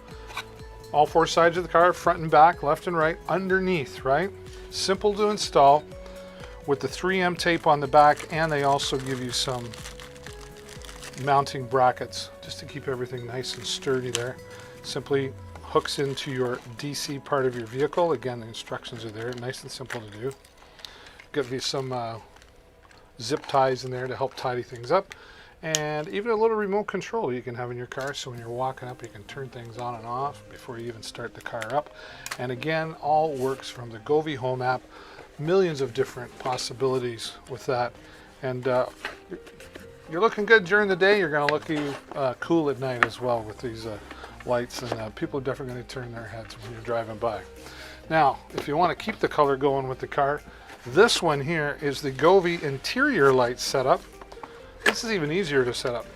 All 4 sides of the car, front and back, left and right, underneath, right? Simple to install with the 3M tape on the back, and they also give you some mounting brackets just to keep everything nice and sturdy there. Simply hooks into your DC part of your vehicle. Again, the instructions are there, nice and simple to do. Got some zip ties in there to help tidy things up, and even a little remote control you can have in your car, so when you're walking up you can turn things on and off before you even start the car up. And again, all works from the Govee Home app. millions of different possibilities with that. And you're looking good during the day. You're going to look cool at night as well with these lights. And people are definitely going to turn their heads when you're driving by. Now, if you want to keep the color going with the car, this one here is the Govee interior light setup. This is even easier to set up.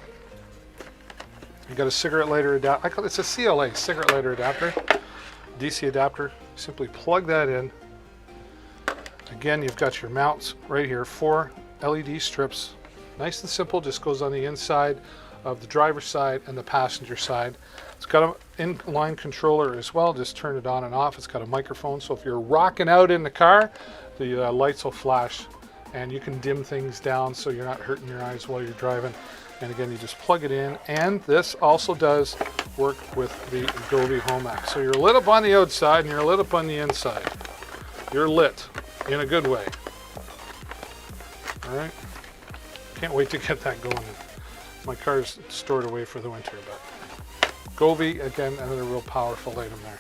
You got a cigarette lighter adapter. I call it's a CLA, cigarette lighter adapter, DC adapter. Simply plug that in. Again, you've got your mounts right here, 4 LED strips. Nice and simple, just goes on the inside of the driver's side and the passenger side. It's got an inline controller as well, just turn it on and off. It's got a microphone, so if you're rocking out in the car, the lights will flash, and you can dim things down so you're not hurting your eyes while you're driving. And again, you just plug it in, and this also does work with the Govee Home app. So you're lit up on the outside and you're lit up on the inside. You're lit in a good way. All right. Can't wait to get that going. My car's stored away for the winter, but Govee, again, another real powerful item there.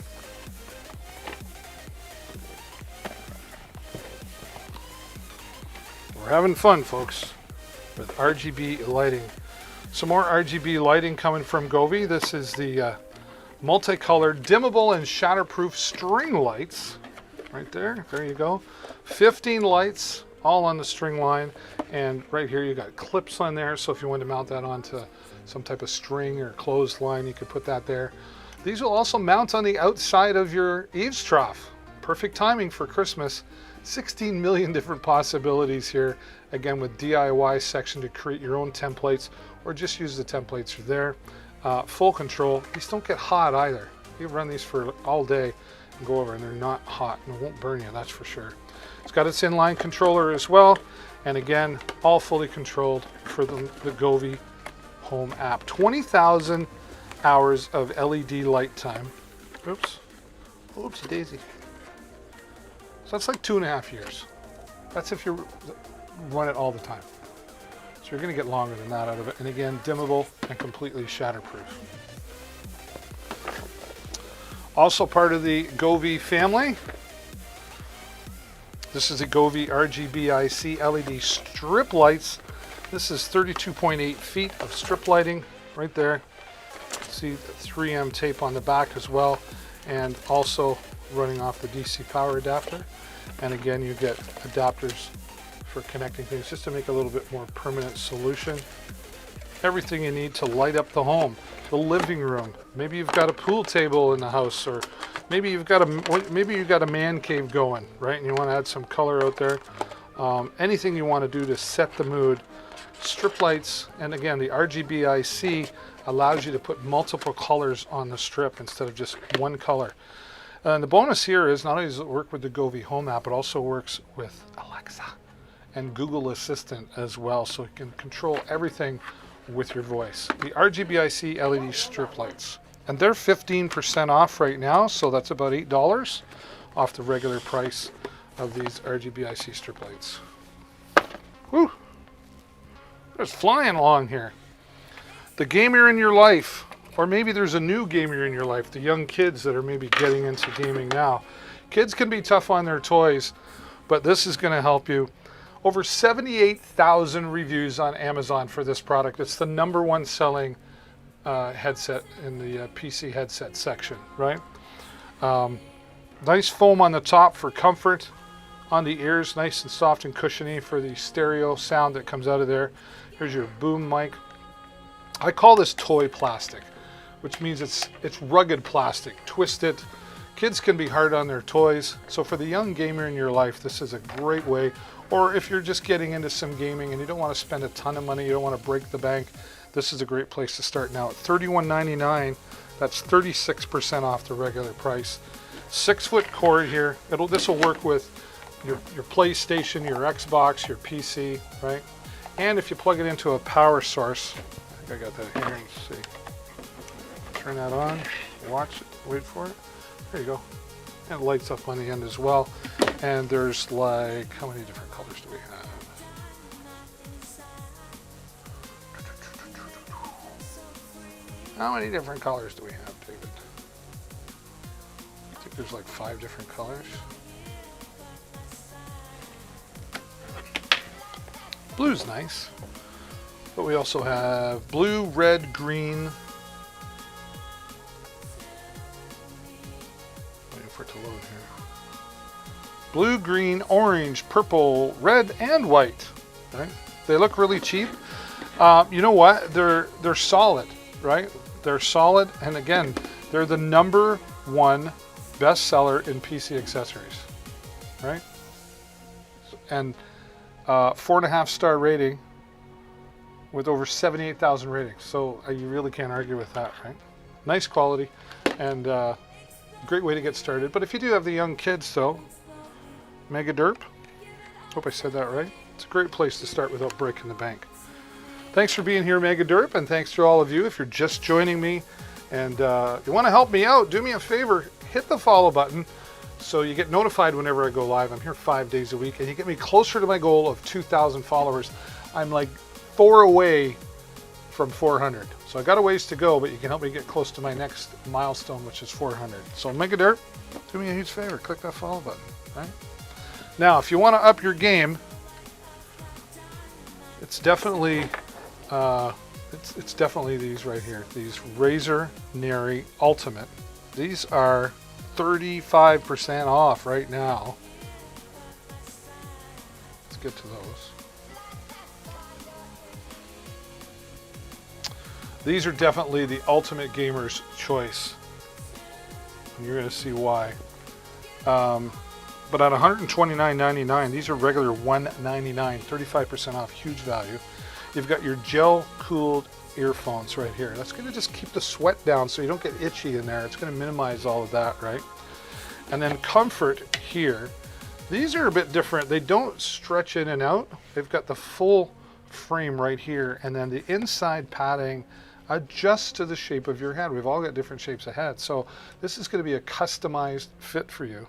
We're having fun, folks, with RGB lighting. Some more RGB lighting coming from Govee. This is the multicolored, dimmable, and shatterproof string lights. Right there. There you go. 15 lights, all on the string line. And right here you got clips on there, so if you want to mount that onto some type of string or clothesline, you could put that there. These will also mount on the outside of your eaves trough. Perfect timing for Christmas. 16 million different possibilities here. Again, with DIY section to create your own templates, or just use the templates there. Full control. These don't get hot either. You run these for all day and go over, and they're not hot, and it won't burn you, that's for sure. It's got its inline controller as well. And again, all fully controlled for the Govee Home app. 20,000 hours of LED light time. Oops. Oopsie daisy. So that's like 2.5 years. That's if you run it all the time. So you're going to get longer than that out of it. And again, dimmable and completely shatterproof. Also part of the Govee family. This is the Govee RGBIC LED strip lights. This is 32.8 feet of strip lighting right there. See the 3M tape on the back as well, and also running off the DC power adapter. And again, you get adapters for connecting things just to make a little bit more permanent solution. Everything you need to light up the home, the living room. Maybe you've got a pool table in the house, or maybe you've got a man cave going, right? And you want to add some color out there. Anything you want to do to set the mood. Strip lights, and again, the RGBIC allows you to put multiple colors on the strip instead of just one color. And the bonus here is not only does it work with the Govee Home app, it also works with Alexa and Google Assistant as well, so you can control everything with your voice. The RGBIC LED strip lights. And they're 15% off right now, so that's about $8 off the regular price of these RGBIC strip lights. Whew! Just flying along here. The gamer in your life, or maybe there's a new gamer in your life, the young kids that are maybe getting into gaming now. Kids can be tough on their toys, but this is going to help you. Over 78,000 reviews on Amazon for this product. It's the #1 selling headset in the PC headset section, right? Nice foam on the top for comfort. On the ears, nice and soft and cushiony for the stereo sound that comes out of there. Here's your boom mic. I call this toy plastic, which means it's rugged plastic, twisted. Kids can be hard on their toys, so for the young gamer in your life, this is a great way. Or if you're just getting into some gaming and you don't want to spend a ton of money, you don't want to break the bank, this is a great place to start now. At $31.99, that's 36% off the regular price. 6-foot cord here. This will work with your PlayStation, your Xbox, your PC, right? And if you plug it into a power source, I think I got that here. Let's see. Turn that on. Watch it. Wait for it. There you go. And it lights up on the end as well. And there's like, how many different colors do we have? How many different colors do we have, David? I think there's like 5 different colors. Blue's nice. But we also have blue, red, green. Waiting for it to load here. Blue, green, orange, purple, red, and white. Right? They look really cheap. You know what? They're solid, right? They're solid, and again, they're the #1 bestseller in PC accessories, right? And 4.5 star rating with over 78,000 ratings. So you really can't argue with that, right? Nice quality and great way to get started. But if you do have the young kids, though, Mega Derp, hope I said that right. It's a great place to start without breaking the bank. Thanks for being here, Mega Derp, and thanks to all of you. If you're just joining me and you want to help me out, do me a favor, hit the follow button so you get notified whenever I go live. I'm here 5 days a week, and you get me closer to my goal of 2,000 followers. I'm like 4 away from 400. So I got a ways to go, but you can help me get close to my next milestone, which is 400. So Mega Derp, do me a huge favor, click that follow button, right? Now, if you want to up your game, it's definitely it's definitely these right here, these Razer Neri Ultimate. These are 35% off right now. Let's get to those. These are definitely the ultimate gamer's choice. And you're going to see why. But at $129.99, these are regular $199, 35% off, huge value. You've got your gel-cooled earphones right here. That's going to just keep the sweat down so you don't get itchy in there. It's going to minimize all of that, right? And then comfort here. These are a bit different. They don't stretch in and out. They've got the full frame right here, and then the inside padding adjusts to the shape of your head. We've all got different shapes of head, so this is going to be a customized fit for you.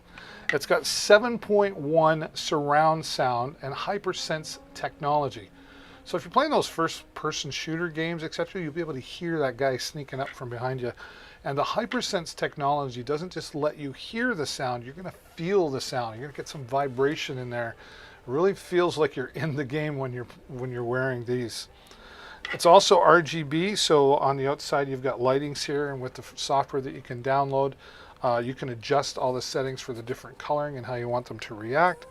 It's got 7.1 surround sound and HyperSense technology. So if you're playing those first-person shooter games, etc., you'll be able to hear that guy sneaking up from behind you. And the HyperSense technology doesn't just let you hear the sound, you're going to feel the sound. You're going to get some vibration in there. It really feels like you're in the game when you're wearing these. It's also RGB, so on the outside you've got lightings here, and with the software that you can download, you can adjust all the settings for the different coloring and how you want them to react.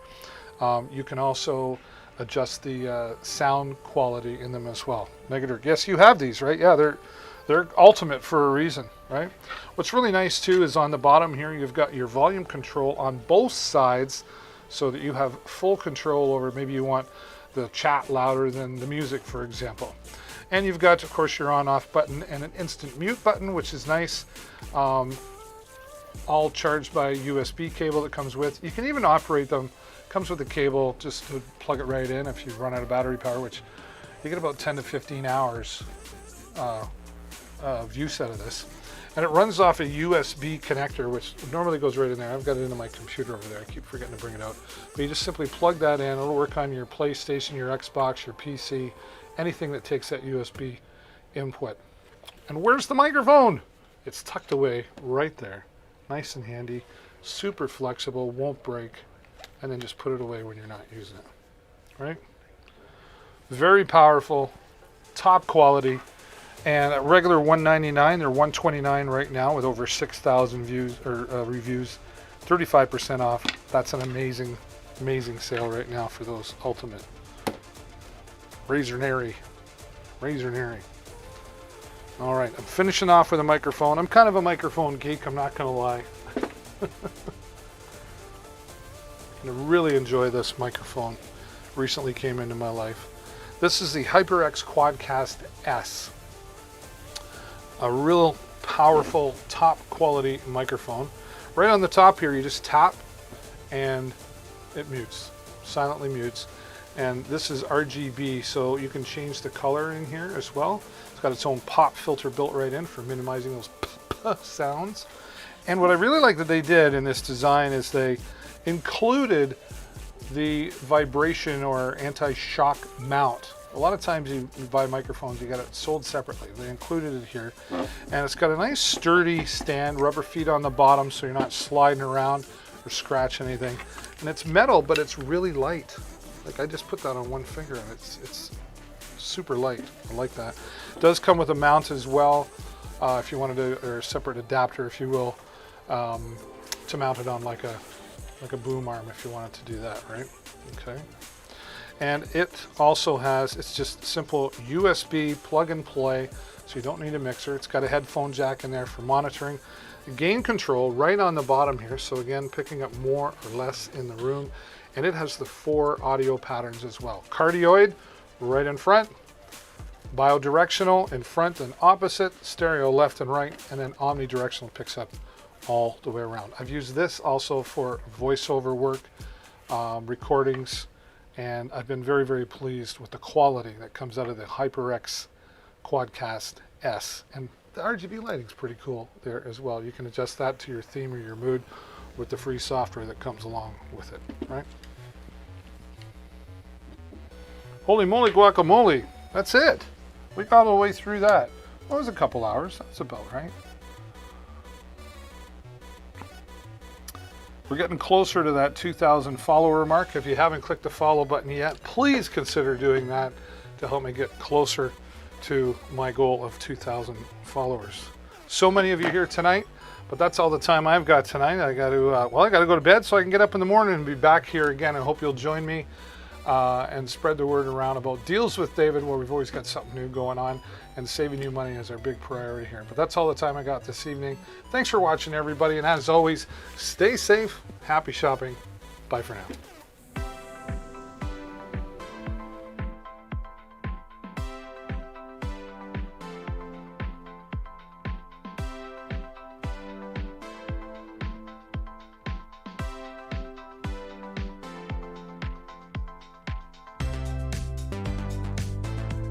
You can also adjust the sound quality in them as well. Negative. Yes, you have these, right? Yeah, they're ultimate for a reason, right? What's really nice too is on the bottom here you've got your volume control on both sides, so that you have full control over, maybe you want the chat louder than the music, for example. And you've got, of course, your on-off button and an instant mute button, which is nice. All charged by a USB cable that comes with. You can even operate them. Comes with a cable just to plug it right in if you run out of battery power, which you get about 10 to 15 hours of use out of this. And it runs off a USB connector, which normally goes right in there. I've got it into my computer over there. I keep forgetting to bring it out. But you just simply plug that in. It'll work on your PlayStation, your Xbox, your PC, anything that takes that USB input. And where's the microphone? It's tucked away right there. Nice and handy, super flexible, won't break, and then just put it away when you're not using it, right? Very powerful, top quality, and at regular $199, they're $129 right now with over 6,000 views or reviews, 35% off. That's an amazing, amazing sale right now for those ultimate Razer Neri. All right, I'm finishing off with a microphone. I'm kind of a microphone geek, I'm not going to lie. I really enjoy this microphone. Recently came into my life. This is the HyperX Quadcast S. A real powerful, top quality microphone. Right on the top here, you just tap and it mutes, silently mutes. And this is RGB, so you can change the color in here as well. It's got its own pop filter built right in for minimizing those sounds. And what I really like that they did in this design is they included the vibration or anti-shock mount. A lot of times you buy microphones, you got it sold separately. They included it here. And it's got a nice sturdy stand, rubber feet on the bottom so you're not sliding around or scratch anything. And it's metal, but it's really light. Like I just put that on one finger and it's super light. I like that. It does come with a mount as well, if you wanted to, or a separate adapter, if you will, to mount it on like a boom arm if you wanted to do that, right? Okay. And it also has, it's just simple USB plug and play, so you don't need a mixer. It's got a headphone jack in there for monitoring. Gain control right on the bottom here, so again, picking up more or less in the room. And it has the 4 audio patterns as well. Cardioid right in front, bidirectional in front and opposite, stereo left and right, and then omnidirectional picks up all the way around. I've used this also for voiceover work, recordings, and I've been very, very pleased with the quality that comes out of the HyperX Quadcast S. And the RGB lighting's pretty cool there as well. You can adjust that to your theme or your mood with the free software that comes along with it, right? Holy moly guacamole, that's it. We got all the way through that. That was a couple hours, that's about right. We're getting closer to that 2,000 follower mark. If you haven't clicked the follow button yet, please consider doing that to help me get closer to my goal of 2,000 followers. So many of you here tonight, but that's all the time I've got tonight. I got to, I got to go to bed so I can get up in the morning and be back here again. I hope you'll join me and spread the word around about Deals with David, where we've always got something new going on, and saving you money is our big priority here. But that's all the time I got this evening. Thanks for watching, everybody, and as always, stay safe, happy shopping. Bye for now.